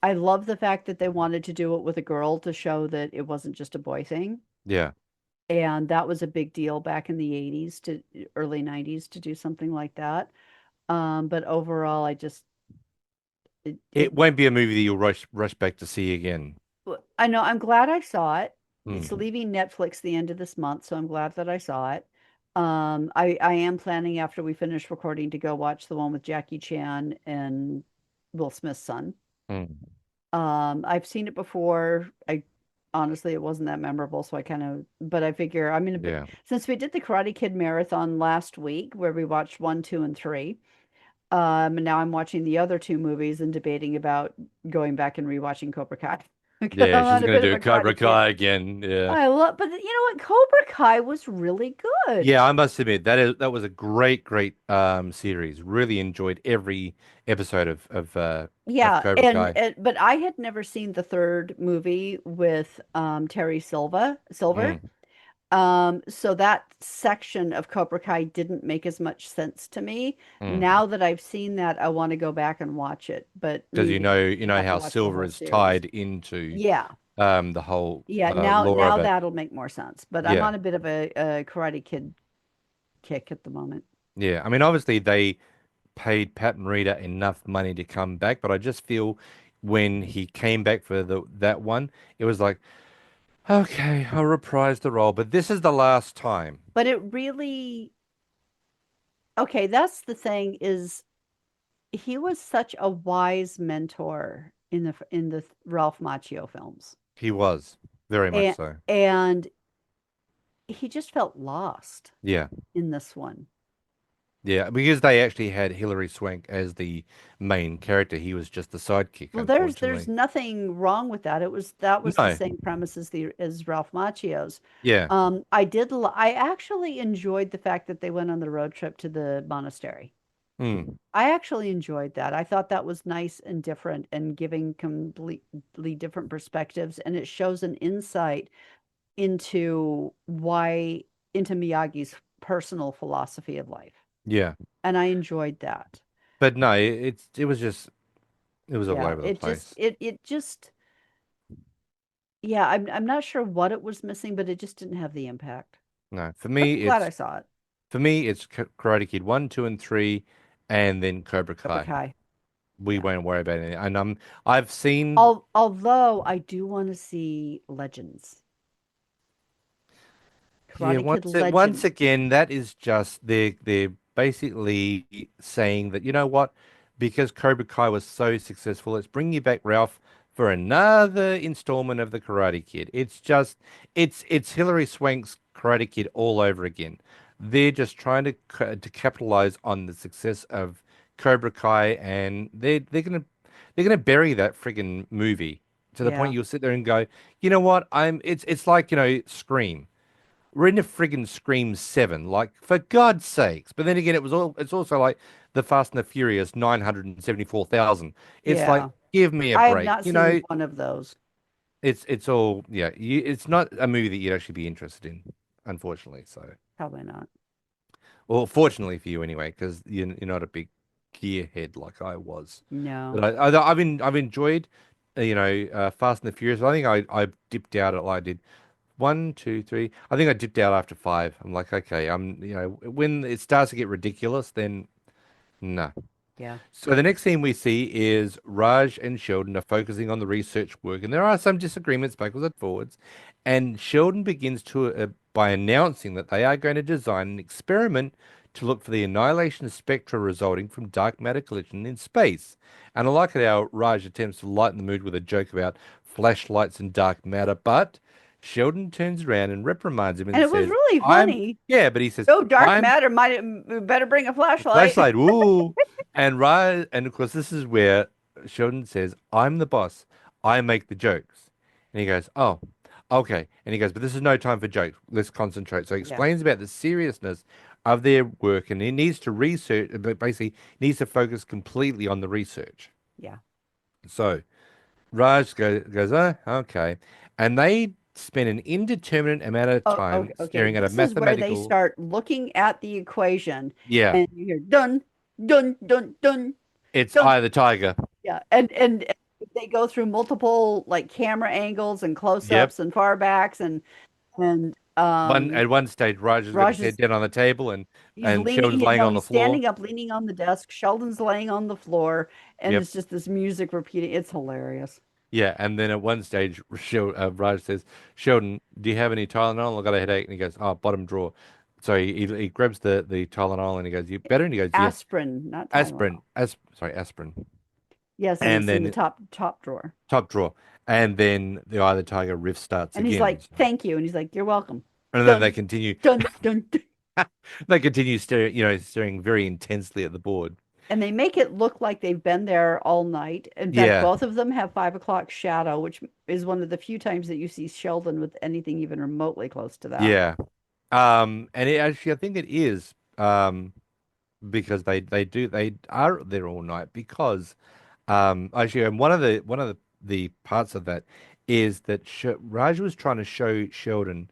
[SPEAKER 1] I love the fact that they wanted to do it with a girl to show that it wasn't just a boy thing.
[SPEAKER 2] Yeah.
[SPEAKER 1] And that was a big deal back in the 80s to early 90s to do something like that. But overall,
[SPEAKER 2] It won't be a movie that you'll rush back to see again.
[SPEAKER 1] I know I'm glad I saw it. It's
[SPEAKER 2] Mm,
[SPEAKER 1] leaving Netflix the end of this month, so I'm glad that I saw it. I am planning after we finish recording to go watch the one with Jackie Chan and Will Smith's son.
[SPEAKER 2] mm,
[SPEAKER 1] I've seen it before. I honestly it wasn't that memorable, so I kind of but I figure I'm gonna
[SPEAKER 2] yeah.
[SPEAKER 1] since we did the Karate Kid marathon last week where we watched one, two, and three. And now I'm watching the other two movies and debating about going back and rewatching Cobra Kai because
[SPEAKER 2] Yeah,
[SPEAKER 1] I'm
[SPEAKER 2] she's
[SPEAKER 1] on a
[SPEAKER 2] gonna
[SPEAKER 1] bit of
[SPEAKER 2] do
[SPEAKER 1] a
[SPEAKER 2] Cobra
[SPEAKER 1] Karate Kid.
[SPEAKER 2] Kai again. Yeah.
[SPEAKER 1] But you know what? Cobra Kai was really good.
[SPEAKER 2] Yeah, I must admit that was a great series. Really enjoyed every episode of
[SPEAKER 1] Yeah,
[SPEAKER 2] Cobra Kai.
[SPEAKER 1] but I had never seen the third movie with Terry Silver.
[SPEAKER 2] Mm,
[SPEAKER 1] So that section of Cobra Kai didn't make as much sense to me.
[SPEAKER 2] Mm.
[SPEAKER 1] Now that I've seen that, I want to go back and watch it, but
[SPEAKER 2] Because
[SPEAKER 1] meaning
[SPEAKER 2] you
[SPEAKER 1] I
[SPEAKER 2] know
[SPEAKER 1] have to
[SPEAKER 2] how
[SPEAKER 1] watch the
[SPEAKER 2] Silver
[SPEAKER 1] whole
[SPEAKER 2] is
[SPEAKER 1] series.
[SPEAKER 2] tied into
[SPEAKER 1] Yeah.
[SPEAKER 2] the whole
[SPEAKER 1] Yeah,
[SPEAKER 2] lore
[SPEAKER 1] now
[SPEAKER 2] of it.
[SPEAKER 1] that'll make more sense. But I'm
[SPEAKER 2] Yeah.
[SPEAKER 1] on a bit of a Karate Kid kick at the moment.
[SPEAKER 2] Yeah. I mean, obviously they paid Pat Morita enough money to come back, but I just feel when he came back for the that one, it was like, okay, I'll reprise the role, but this is the last time.
[SPEAKER 1] But it really, okay, that's the thing is he was such a wise mentor in the Ralph Macchio films.
[SPEAKER 2] He was very much
[SPEAKER 1] And
[SPEAKER 2] so.
[SPEAKER 1] and he just felt lost
[SPEAKER 2] Yeah.
[SPEAKER 1] in this one.
[SPEAKER 2] Yeah, because they actually had Hilary Swank as the main character. He was just the sidekick,
[SPEAKER 1] Well, there's
[SPEAKER 2] unfortunately.
[SPEAKER 1] nothing wrong with that. That was the
[SPEAKER 2] No.
[SPEAKER 1] same premise as the as Ralph Macchio's.
[SPEAKER 2] Yeah.
[SPEAKER 1] I actually enjoyed the fact that they went on the road trip to the monastery.
[SPEAKER 2] Mm.
[SPEAKER 1] I actually enjoyed that. I thought that was nice and different and giving completely different perspectives, and it shows an insight into why into Miyagi's personal philosophy of life.
[SPEAKER 2] Yeah.
[SPEAKER 1] And I enjoyed that.
[SPEAKER 2] But no, it was just it was all
[SPEAKER 1] Yeah,
[SPEAKER 2] over the place.
[SPEAKER 1] it just yeah, I'm not sure what it was missing, but it just didn't have the impact.
[SPEAKER 2] No,
[SPEAKER 1] But I'm glad I saw it.
[SPEAKER 2] for me it's Karate Kid 1, 2, and 3, and then Cobra
[SPEAKER 1] Cobra
[SPEAKER 2] Kai.
[SPEAKER 1] Kai.
[SPEAKER 2] We
[SPEAKER 1] Yeah.
[SPEAKER 2] won't worry about it. And I've seen.
[SPEAKER 1] Although I do want to see Legends.
[SPEAKER 2] Yeah,
[SPEAKER 1] Karate Kid
[SPEAKER 2] once
[SPEAKER 1] Legends.
[SPEAKER 2] again, that is just they're basically saying that, you know what, because Cobra Kai was so successful, let's bring you back, Ralph, for another installment of the Karate Kid. It's just it's Hilary Swank's Karate Kid all over again. They're just trying to capitalize on the success of Cobra Kai, and they're gonna bury that friggin' movie to the point
[SPEAKER 1] Yeah.
[SPEAKER 2] you'll sit there and go, you know what, it's like, you know, Scream. We're in a friggin' Scream 7, like, for God's sakes. But then again, it's also like the Fast and the Furious 974,000. It's like,
[SPEAKER 1] Yeah.
[SPEAKER 2] give me a
[SPEAKER 1] I have
[SPEAKER 2] break.
[SPEAKER 1] not
[SPEAKER 2] You
[SPEAKER 1] seen
[SPEAKER 2] know,
[SPEAKER 1] one of those.
[SPEAKER 2] it's all, yeah, it's not a movie that you'd actually be interested in, unfortunately. So,
[SPEAKER 1] Probably not.
[SPEAKER 2] well, fortunately for you anyway, because you're not a big gearhead like I was.
[SPEAKER 1] No.
[SPEAKER 2] But I've enjoyed, Fast and the Furious. I think I dipped out at like I did one, two, three. I think I dipped out after five. I'm like, okay, when it starts to get ridiculous, then no.
[SPEAKER 1] Yeah.
[SPEAKER 2] So the next scene we see is Raj and Sheldon are focusing on the research work, and there are some disagreements backwards and forwards. And Sheldon begins by announcing that they are going to design an experiment to look for the annihilation spectra resulting from dark matter collision in space. And I like how Raj attempts to lighten the mood with a joke about flashlights and dark matter, but Sheldon turns around and reprimands him
[SPEAKER 1] And
[SPEAKER 2] and
[SPEAKER 1] it was
[SPEAKER 2] says,
[SPEAKER 1] really
[SPEAKER 2] "I'm
[SPEAKER 1] funny.
[SPEAKER 2] yeah," but he says,
[SPEAKER 1] Oh, dark
[SPEAKER 2] "I'm
[SPEAKER 1] matter might better bring a flashlight.
[SPEAKER 2] flashlight, woo." And of course this is where Sheldon says, "I'm the boss. I make the jokes." And he goes, "Oh, okay." And he goes, "But this is no time for jokes. Let's concentrate." So he
[SPEAKER 1] Yeah.
[SPEAKER 2] explains about the seriousness of their work, and he needs to research, but basically needs to focus completely on the research.
[SPEAKER 1] Yeah.
[SPEAKER 2] So goes, "Oh, okay." And they spend an indeterminate amount of
[SPEAKER 1] Oh,
[SPEAKER 2] time
[SPEAKER 1] okay, okay.
[SPEAKER 2] staring at a
[SPEAKER 1] This is where they
[SPEAKER 2] mathematical,
[SPEAKER 1] start looking at the equation
[SPEAKER 2] yeah,
[SPEAKER 1] and you hear dun, dun, dun, dun,
[SPEAKER 2] it's
[SPEAKER 1] dun.
[SPEAKER 2] Eye of the Tiger.
[SPEAKER 1] Yeah. And they go through multiple like camera angles and
[SPEAKER 2] Yep.
[SPEAKER 1] close-ups and far backs and
[SPEAKER 2] One at one stage, Raj has got his
[SPEAKER 1] Raj
[SPEAKER 2] head
[SPEAKER 1] is
[SPEAKER 2] down on the table, and
[SPEAKER 1] he's leaning,
[SPEAKER 2] Sheldon's laying
[SPEAKER 1] no,
[SPEAKER 2] on the
[SPEAKER 1] he's
[SPEAKER 2] floor.
[SPEAKER 1] standing up, leaning on the desk. Sheldon's laying on the floor, and
[SPEAKER 2] Yep.
[SPEAKER 1] it's just this music repeating. It's hilarious.
[SPEAKER 2] Yeah, and then at one stage, Raj says, "Sheldon, do you have any Tylenol? I got a headache." And he goes, "Oh, bottom drawer." So he grabs the Tylenol and he goes, "You better?" And he goes, "Yes,
[SPEAKER 1] Aspirin, not
[SPEAKER 2] aspirin,
[SPEAKER 1] Tylenol.
[SPEAKER 2] aspirin."
[SPEAKER 1] Yes, and
[SPEAKER 2] And
[SPEAKER 1] it's in the
[SPEAKER 2] then
[SPEAKER 1] top drawer.
[SPEAKER 2] top drawer, and then the Eye of the Tiger riff starts
[SPEAKER 1] And he's
[SPEAKER 2] again.
[SPEAKER 1] like, "Thank you," and he's like, "You're welcome."
[SPEAKER 2] And then they
[SPEAKER 1] Dun,
[SPEAKER 2] continue.
[SPEAKER 1] dun, dun, dun.
[SPEAKER 2] They continue staring very intensely at the board.
[SPEAKER 1] And they make it look like they've been there all night. In fact,
[SPEAKER 2] Yeah,
[SPEAKER 1] both of them have 5 o'clock shadow, which is one of the few times that you see Sheldon with anything even remotely close to that.
[SPEAKER 2] yeah. And it actually, I think it is because they are there all night because actually, and one of the parts of that is that Raj was trying to show Sheldon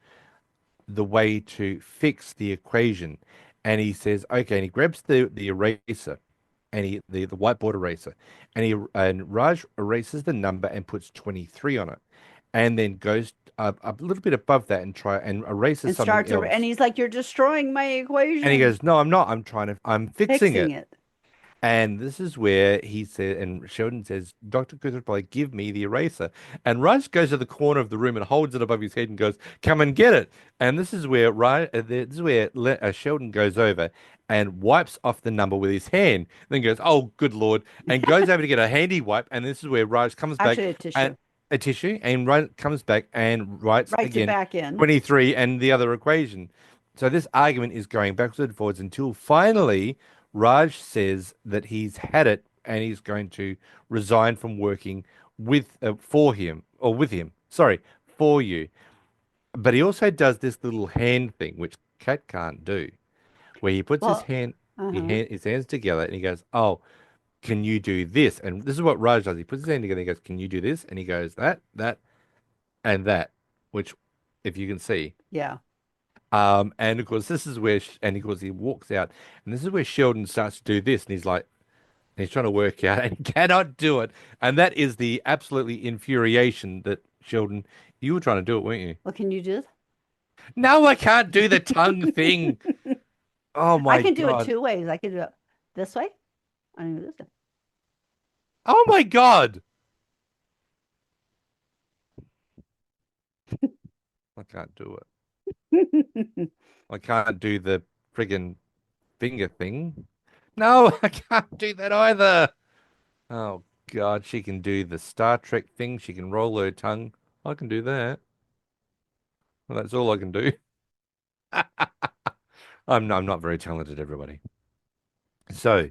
[SPEAKER 2] the way to fix the equation. And he says, okay, and he grabs the eraser and the whiteboard eraser, and Raj erases the number and puts 23 on it, and then goes up a little bit above that and try and erases
[SPEAKER 1] And
[SPEAKER 2] something
[SPEAKER 1] starts over, and
[SPEAKER 2] else.
[SPEAKER 1] he's like, "You're destroying my
[SPEAKER 2] And he
[SPEAKER 1] equation."
[SPEAKER 2] goes, no, I'm not. I'm fixing
[SPEAKER 1] Fixing
[SPEAKER 2] it.
[SPEAKER 1] it.
[SPEAKER 2] And this is where he said, and Sheldon says, Dr. Cooperpie, give me the eraser. And Raj goes to the corner of the room and holds it above his head and goes, come and get it. And this is where Sheldon goes over and wipes off the number with his hand. Then goes, oh, good Lord, and goes over to get a handy wipe. And this is where Raj comes back
[SPEAKER 1] Actually, a
[SPEAKER 2] and
[SPEAKER 1] tissue.
[SPEAKER 2] a tissue and Raj comes back and writes
[SPEAKER 1] Writes it
[SPEAKER 2] again
[SPEAKER 1] back in.
[SPEAKER 2] 23 and the other equation. So this argument is going backwards and forwards until finally Raj says that he's had it and he's going to resign from working for him or with him. Sorry, for you. But he also does this little hand thing, which Cat can't do, where he puts
[SPEAKER 1] Well, uh-huh.
[SPEAKER 2] his hands together and he goes, "Oh, can you do this?" And this is what Raj does. He puts his hand together and he goes, "Can you do this?" And he goes, that, and that, which, if you can see.
[SPEAKER 1] Yeah.
[SPEAKER 2] And of course, this is where, and of course, he walks out, and this is where Sheldon starts to do this, and he's like, he's trying to work out and he cannot do it. And that is the absolutely infuriation that Sheldon, you were trying to do it, weren't you?
[SPEAKER 1] Well, can you do
[SPEAKER 2] No, I can't do the tongue thing.
[SPEAKER 1] this?
[SPEAKER 2] Oh
[SPEAKER 1] I
[SPEAKER 2] my
[SPEAKER 1] can do it
[SPEAKER 2] God.
[SPEAKER 1] two ways. I can do it this way. I can do it this
[SPEAKER 2] Oh my God. I can't do it.
[SPEAKER 1] way.
[SPEAKER 2] I can't do the friggin' finger thing. No, I can't do that either. Oh God, she can do the Star Trek thing. She can roll her tongue. I can do that. Well, that's all I can do. I'm not very talented, everybody. So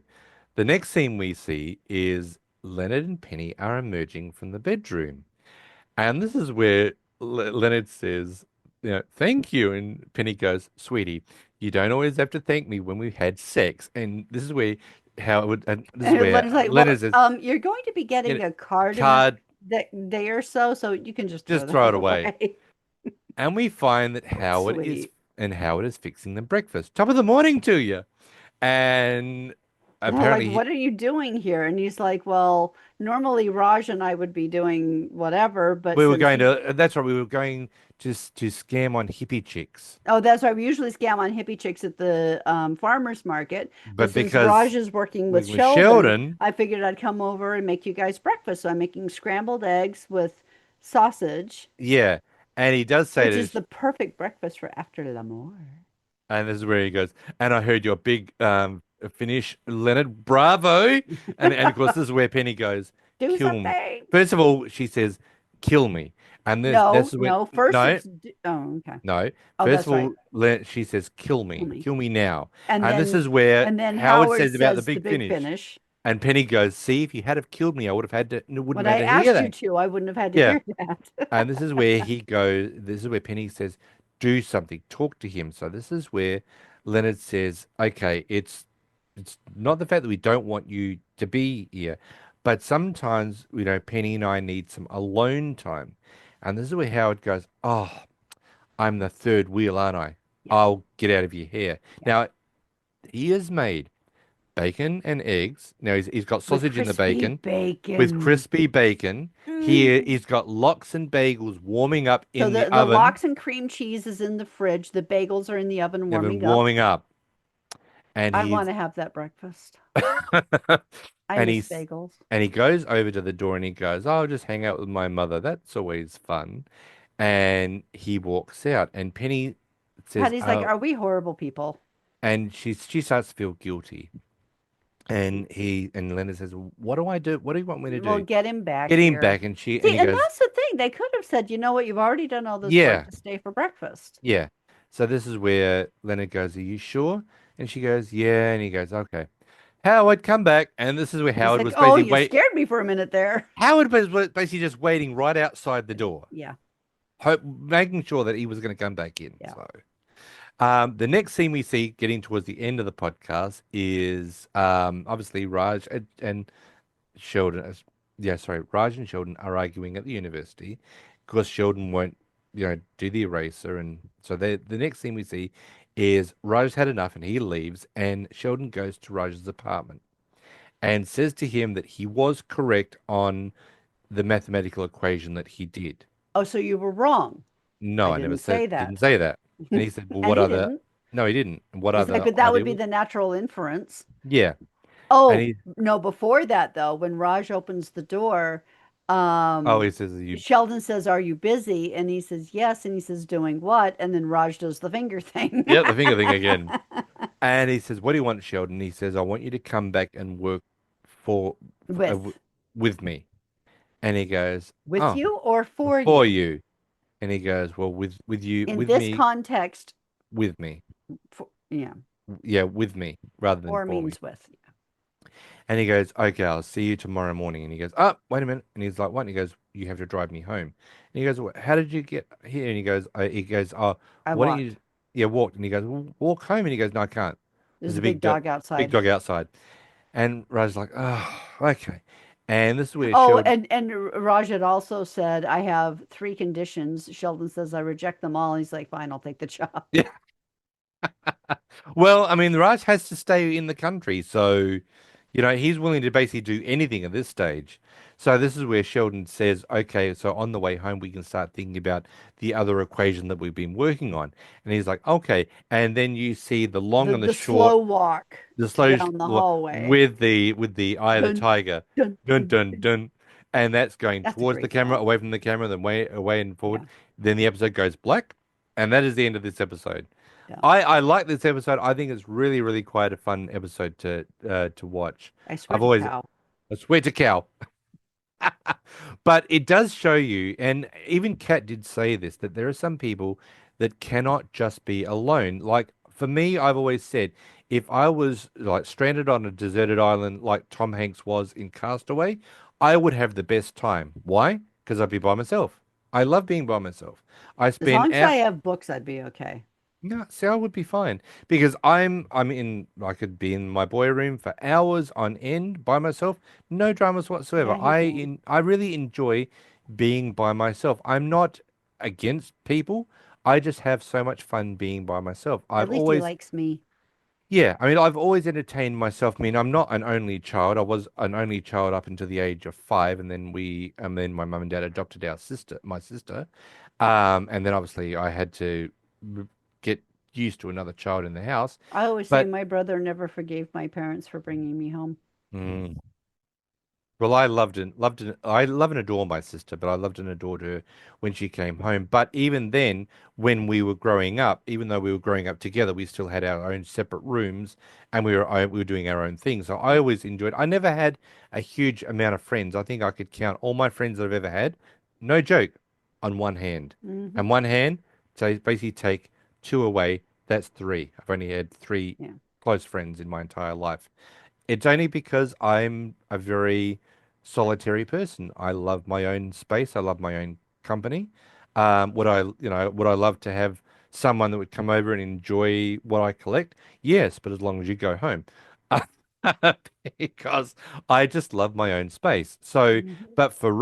[SPEAKER 2] the next scene we see is Leonard and Penny are emerging from the bedroom. And this is where Leonard says, thank you. And Penny goes, sweetie, you don't always have to thank me when we've had sex. And this is where how it would, and this is
[SPEAKER 1] And
[SPEAKER 2] where
[SPEAKER 1] Leonard's like, well,
[SPEAKER 2] Leonard says,
[SPEAKER 1] you're going to be
[SPEAKER 2] you know,
[SPEAKER 1] getting a card in the
[SPEAKER 2] card,
[SPEAKER 1] day or so, so you can just throw
[SPEAKER 2] just throw
[SPEAKER 1] that
[SPEAKER 2] it away.
[SPEAKER 1] away.
[SPEAKER 2] And we find that
[SPEAKER 1] Sweet.
[SPEAKER 2] Howard is fixing the breakfast. Top of the morning to you. And
[SPEAKER 1] And they're like,
[SPEAKER 2] apparently
[SPEAKER 1] what are you doing here? And he's like, well, normally Raj and I would be doing whatever, but
[SPEAKER 2] we were
[SPEAKER 1] since
[SPEAKER 2] going
[SPEAKER 1] he,
[SPEAKER 2] to, that's right, we were going to scam on hippie chicks.
[SPEAKER 1] oh, that's right, we usually scam on hippie chicks at the farmers market. But
[SPEAKER 2] But
[SPEAKER 1] since Raj
[SPEAKER 2] because
[SPEAKER 1] is working with
[SPEAKER 2] with
[SPEAKER 1] Sheldon,
[SPEAKER 2] Sheldon,
[SPEAKER 1] I figured I'd come over and make you guys breakfast. So I'm making scrambled eggs with sausage,
[SPEAKER 2] yeah, and he does say
[SPEAKER 1] which
[SPEAKER 2] to,
[SPEAKER 1] is the perfect breakfast for after l'amour.
[SPEAKER 2] and this is where he goes, and I heard your big finish, Leonard, bravo. And of course this is where Penny goes,
[SPEAKER 1] Do
[SPEAKER 2] kill me.
[SPEAKER 1] something.
[SPEAKER 2] First of all, she says, kill me. And this
[SPEAKER 1] No,
[SPEAKER 2] is when
[SPEAKER 1] no. First,
[SPEAKER 2] no,
[SPEAKER 1] it's oh, okay.
[SPEAKER 2] no.
[SPEAKER 1] Oh,
[SPEAKER 2] First
[SPEAKER 1] that's
[SPEAKER 2] of
[SPEAKER 1] right.
[SPEAKER 2] all, she says,
[SPEAKER 1] Kill me.
[SPEAKER 2] kill me now.
[SPEAKER 1] And
[SPEAKER 2] And this
[SPEAKER 1] then
[SPEAKER 2] is where
[SPEAKER 1] and then
[SPEAKER 2] Howard
[SPEAKER 1] Howard
[SPEAKER 2] says about the
[SPEAKER 1] says the
[SPEAKER 2] big
[SPEAKER 1] big
[SPEAKER 2] finish.
[SPEAKER 1] finish.
[SPEAKER 2] And Penny goes, see, if you had have killed me, I would have had to, wouldn't
[SPEAKER 1] When
[SPEAKER 2] have
[SPEAKER 1] I
[SPEAKER 2] had to hear
[SPEAKER 1] asked you
[SPEAKER 2] that.
[SPEAKER 1] to, I wouldn't have had to
[SPEAKER 2] Yeah.
[SPEAKER 1] hear that.
[SPEAKER 2] And this is where he goes, this is where Penny says, do something, talk to him. So this is where Leonard says, okay, it's not the fact that we don't want you to be here, but sometimes, Penny and I need some alone time. And this is where Howard goes, oh, I'm the third wheel, aren't I?
[SPEAKER 1] Yeah,
[SPEAKER 2] I'll get out of your hair.
[SPEAKER 1] yeah.
[SPEAKER 2] Now, he has made bacon and eggs. Now he's got
[SPEAKER 1] With
[SPEAKER 2] sausage in the
[SPEAKER 1] crispy
[SPEAKER 2] bacon with
[SPEAKER 1] bacon.
[SPEAKER 2] crispy bacon. Here
[SPEAKER 1] Mm.
[SPEAKER 2] he's got lox and bagels warming up
[SPEAKER 1] So
[SPEAKER 2] in the
[SPEAKER 1] the
[SPEAKER 2] oven.
[SPEAKER 1] lox and cream cheese is in the fridge. The bagels are in the oven
[SPEAKER 2] They've been
[SPEAKER 1] warming up.
[SPEAKER 2] warming up, and
[SPEAKER 1] I want
[SPEAKER 2] he's
[SPEAKER 1] to have that breakfast. I
[SPEAKER 2] and
[SPEAKER 1] miss
[SPEAKER 2] he's
[SPEAKER 1] bagels.
[SPEAKER 2] and he goes over to the door and he goes, "Oh, I'll just hang out with my mother. That's always fun." And he walks out, and Penny says,
[SPEAKER 1] Patty's like,
[SPEAKER 2] "Oh,"
[SPEAKER 1] are we horrible people?
[SPEAKER 2] and she starts to feel guilty. And Leonard says, "What do I do? What do you want me to
[SPEAKER 1] Well,
[SPEAKER 2] do?"
[SPEAKER 1] get him back
[SPEAKER 2] Get him
[SPEAKER 1] here.
[SPEAKER 2] back, and
[SPEAKER 1] See,
[SPEAKER 2] he
[SPEAKER 1] and
[SPEAKER 2] goes,
[SPEAKER 1] that's the thing. They could have said, you know what, you've already done all this work
[SPEAKER 2] "Yeah,
[SPEAKER 1] to stay for breakfast.
[SPEAKER 2] yeah." So this is where Leonard goes, "Are you sure?" And she goes, "Yeah." And he goes, "Okay." Howard, come back. And this is where
[SPEAKER 1] He's
[SPEAKER 2] Howard
[SPEAKER 1] like,
[SPEAKER 2] was
[SPEAKER 1] oh,
[SPEAKER 2] basically
[SPEAKER 1] you scared me for a minute there.
[SPEAKER 2] Howard was basically just waiting right outside the door,
[SPEAKER 1] Yeah,
[SPEAKER 2] making sure that he was going to come back in.
[SPEAKER 1] yeah.
[SPEAKER 2] So, the next scene we see getting towards the end of the podcast is obviously Raj and Sheldon. Yeah, sorry, Raj and Sheldon are arguing at the university because Sheldon won't do the eraser. And so the next thing we see is Raj had enough and he leaves, and Sheldon goes to Raj's apartment and says to him that he was correct on the mathematical equation that he did.
[SPEAKER 1] Oh, so you were wrong.
[SPEAKER 2] No,
[SPEAKER 1] I
[SPEAKER 2] I never
[SPEAKER 1] didn't
[SPEAKER 2] said,
[SPEAKER 1] say
[SPEAKER 2] didn't
[SPEAKER 1] that.
[SPEAKER 2] say that. And he said, well,
[SPEAKER 1] And
[SPEAKER 2] what
[SPEAKER 1] he
[SPEAKER 2] other?
[SPEAKER 1] didn't.
[SPEAKER 2] No, he didn't. What
[SPEAKER 1] He's like,
[SPEAKER 2] other
[SPEAKER 1] but that would
[SPEAKER 2] idea?
[SPEAKER 1] be the natural inference.
[SPEAKER 2] Yeah. And
[SPEAKER 1] Oh,
[SPEAKER 2] he,
[SPEAKER 1] no, before that though, when Raj opens the door,
[SPEAKER 2] oh, he
[SPEAKER 1] um,
[SPEAKER 2] says, you,
[SPEAKER 1] Sheldon says, "Are you busy?" And he says, "Yes." And he says, "Doing what?" And then Raj does the finger thing.
[SPEAKER 2] yeah, the finger thing again. And he says, what do you want, Sheldon? He says, I want you to come back and work for,
[SPEAKER 1] With
[SPEAKER 2] with me. And he goes,
[SPEAKER 1] with
[SPEAKER 2] oh,
[SPEAKER 1] you or for
[SPEAKER 2] for
[SPEAKER 1] you?
[SPEAKER 2] you. And he goes, well, with you,
[SPEAKER 1] In
[SPEAKER 2] with
[SPEAKER 1] this
[SPEAKER 2] me,
[SPEAKER 1] context,
[SPEAKER 2] with me.
[SPEAKER 1] yeah,
[SPEAKER 2] Yeah, with me rather than
[SPEAKER 1] for
[SPEAKER 2] for me.
[SPEAKER 1] means with.
[SPEAKER 2] And he goes, okay, I'll see you tomorrow morning. And he goes, oh, wait a minute. And he's like, what? And he goes, you have to drive me home. And he goes, "Well, how did you get here? And he goes, oh,
[SPEAKER 1] I
[SPEAKER 2] why don't you,
[SPEAKER 1] walked.
[SPEAKER 2] yeah, walk. And he goes, well, walk home. And he goes, no, I can't.
[SPEAKER 1] There's
[SPEAKER 2] There's
[SPEAKER 1] a
[SPEAKER 2] a
[SPEAKER 1] big dog
[SPEAKER 2] big
[SPEAKER 1] outside.
[SPEAKER 2] dog outside. And Raj's like, oh, okay. And this is where
[SPEAKER 1] Oh,
[SPEAKER 2] Sheldon,
[SPEAKER 1] and Raj had also said, "I have three conditions." Sheldon says, "I reject them all." He's like, "Fine, I'll take the job."
[SPEAKER 2] yeah. Well, I mean, Raj has to stay in the country, so he's willing to basically do anything at this stage. So this is where Sheldon says, "Okay, so on the way home, we can start thinking about the other equation that we've been working on." And he's like, "Okay." And then you see the long
[SPEAKER 1] The
[SPEAKER 2] and the
[SPEAKER 1] the
[SPEAKER 2] short,
[SPEAKER 1] slow walk
[SPEAKER 2] the slow
[SPEAKER 1] down the hallway.
[SPEAKER 2] with the eye of the
[SPEAKER 1] Dun,
[SPEAKER 2] tiger,
[SPEAKER 1] dun,
[SPEAKER 2] dun
[SPEAKER 1] dun,
[SPEAKER 2] dun
[SPEAKER 1] dun.
[SPEAKER 2] dun, and that's going
[SPEAKER 1] That's a
[SPEAKER 2] towards the
[SPEAKER 1] great
[SPEAKER 2] camera,
[SPEAKER 1] song.
[SPEAKER 2] away from the camera, then way away and forward.
[SPEAKER 1] Yeah,
[SPEAKER 2] Then the episode goes black, and that is the end of this episode.
[SPEAKER 1] yeah.
[SPEAKER 2] I like this episode. I think it's really, really quite a fun episode to watch.
[SPEAKER 1] I swear
[SPEAKER 2] I've
[SPEAKER 1] to
[SPEAKER 2] always
[SPEAKER 1] cow.
[SPEAKER 2] I swear to cow. But it does show you, and even Kat did say this, that there are some people that cannot just be alone. Like for me, I've always said, if I was like stranded on a deserted island like Tom Hanks was in Castaway, I would have the best time. Why? Because I'd be by myself. I love being by myself. I
[SPEAKER 1] As
[SPEAKER 2] spend
[SPEAKER 1] long as I
[SPEAKER 2] out.
[SPEAKER 1] have books, I'd be okay.
[SPEAKER 2] No, see, I would be fine because I could be in my boy room for hours on end by myself, no dramas whatsoever.
[SPEAKER 1] Yeah, he can.
[SPEAKER 2] I really enjoy being by myself. I'm not against people. I just have so much fun being by myself.
[SPEAKER 1] At least he likes me.
[SPEAKER 2] Yeah, I mean, I've always entertained myself. I mean, I'm not an only child. I was an only child up until the age of 5, and then my mum and dad adopted my sister, and then obviously I had to get used to another child in the house.
[SPEAKER 1] I always say
[SPEAKER 2] But
[SPEAKER 1] my brother never forgave my parents for bringing me home.
[SPEAKER 2] mm, well, I I love and adore my sister, but I loved and adored her when she came home. But even then, when we were growing up, even though we were growing up together, we still had our own separate rooms, and we were doing our own things. So I
[SPEAKER 1] Yeah.
[SPEAKER 2] always enjoyed. I never had a huge amount of friends. I think I could count all my friends that I've ever had, no joke, on one hand.
[SPEAKER 1] Hmm.
[SPEAKER 2] And one hand, so basically take two away, that's three. I've only had three
[SPEAKER 1] Yeah.
[SPEAKER 2] close friends in my entire life. It's only because I'm a very solitary person. I love my own space. I love my own company. Would I love to have someone that would come over and enjoy what I collect? Yes, but as long as you go home. Because I just love my own space. So,
[SPEAKER 1] Hmm.
[SPEAKER 2] but for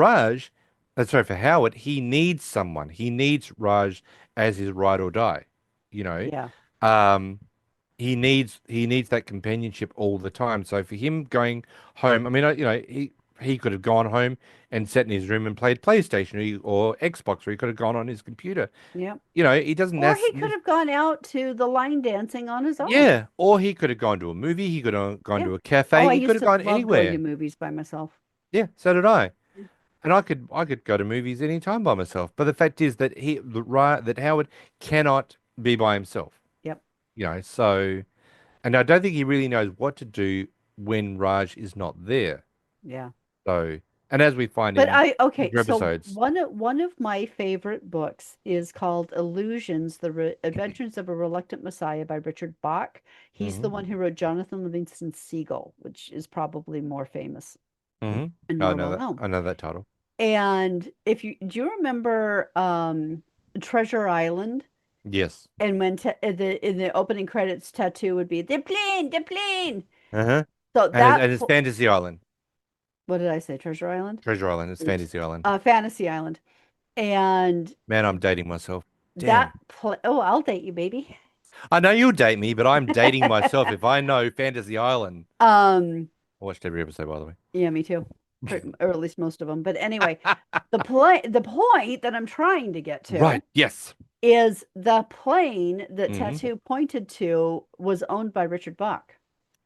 [SPEAKER 2] sorry, for Howard, he needs someone. He needs Raj as his ride or die, you know.
[SPEAKER 1] Yeah.
[SPEAKER 2] Um, he needs that companionship all the time. So for him going home, I mean, he could have gone home and sat in his room and played PlayStation or Xbox, or he could have gone on his computer.
[SPEAKER 1] Yeah.
[SPEAKER 2] He doesn't
[SPEAKER 1] Or he could have gone out to the line dancing on his own.
[SPEAKER 2] yeah, or he could have gone to a movie. He could have gone
[SPEAKER 1] Yeah.
[SPEAKER 2] to a
[SPEAKER 1] Oh,
[SPEAKER 2] cafe.
[SPEAKER 1] I
[SPEAKER 2] He could
[SPEAKER 1] used
[SPEAKER 2] have
[SPEAKER 1] to
[SPEAKER 2] gone
[SPEAKER 1] love going to
[SPEAKER 2] anywhere.
[SPEAKER 1] movies by myself.
[SPEAKER 2] Yeah, so did I. And I could go to movies anytime by myself. But the fact is that Howard cannot be by himself.
[SPEAKER 1] Yep.
[SPEAKER 2] So. And I don't think he really knows what to do when Raj is not there.
[SPEAKER 1] Yeah.
[SPEAKER 2] So, and as we find
[SPEAKER 1] But
[SPEAKER 2] in
[SPEAKER 1] okay,
[SPEAKER 2] future
[SPEAKER 1] so
[SPEAKER 2] episodes,
[SPEAKER 1] one of my favorite books is called Illusions: The Adventures of a Reluctant Messiah by Richard Bach. He's the
[SPEAKER 2] hmm
[SPEAKER 1] one who wrote Jonathan Livingston Seagull, which is probably more famous
[SPEAKER 2] hmm
[SPEAKER 1] and
[SPEAKER 2] I
[SPEAKER 1] more
[SPEAKER 2] know
[SPEAKER 1] well
[SPEAKER 2] that.
[SPEAKER 1] known.
[SPEAKER 2] I know that title.
[SPEAKER 1] And if you do you remember Treasure Island?
[SPEAKER 2] Yes.
[SPEAKER 1] And when in the opening credits, tattoo would be the plane, the plane.
[SPEAKER 2] Uh-huh.
[SPEAKER 1] So
[SPEAKER 2] And it's Fantasy Island.
[SPEAKER 1] what did I say? Treasure Island?
[SPEAKER 2] Treasure Island. It's
[SPEAKER 1] Oops.
[SPEAKER 2] Fantasy Island.
[SPEAKER 1] Fantasy Island. And
[SPEAKER 2] Man, I'm dating myself.
[SPEAKER 1] that
[SPEAKER 2] Damn.
[SPEAKER 1] play, oh, I'll date you, baby.
[SPEAKER 2] I know you'll date me, but I'm dating myself if I know Fantasy Island.
[SPEAKER 1] Um,
[SPEAKER 2] I watched every episode, by the way.
[SPEAKER 1] yeah, me too. Or at least most of them. But anyway, the point that I'm trying to get
[SPEAKER 2] Right.
[SPEAKER 1] to
[SPEAKER 2] Yes.
[SPEAKER 1] is the plane that
[SPEAKER 2] Hmm.
[SPEAKER 1] Tattoo pointed to was owned by Richard Bach.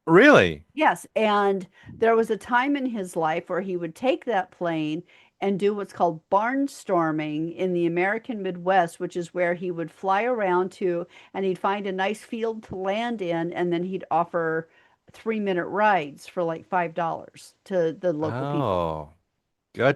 [SPEAKER 2] Really?
[SPEAKER 1] Yes, and there was a time in his life where he would take that plane and do what's called barnstorming in the American Midwest, which is where he would fly around to and he'd find a nice field to land in, and then he'd offer 3-minute rides for like $5 to the local people.
[SPEAKER 2] Oh,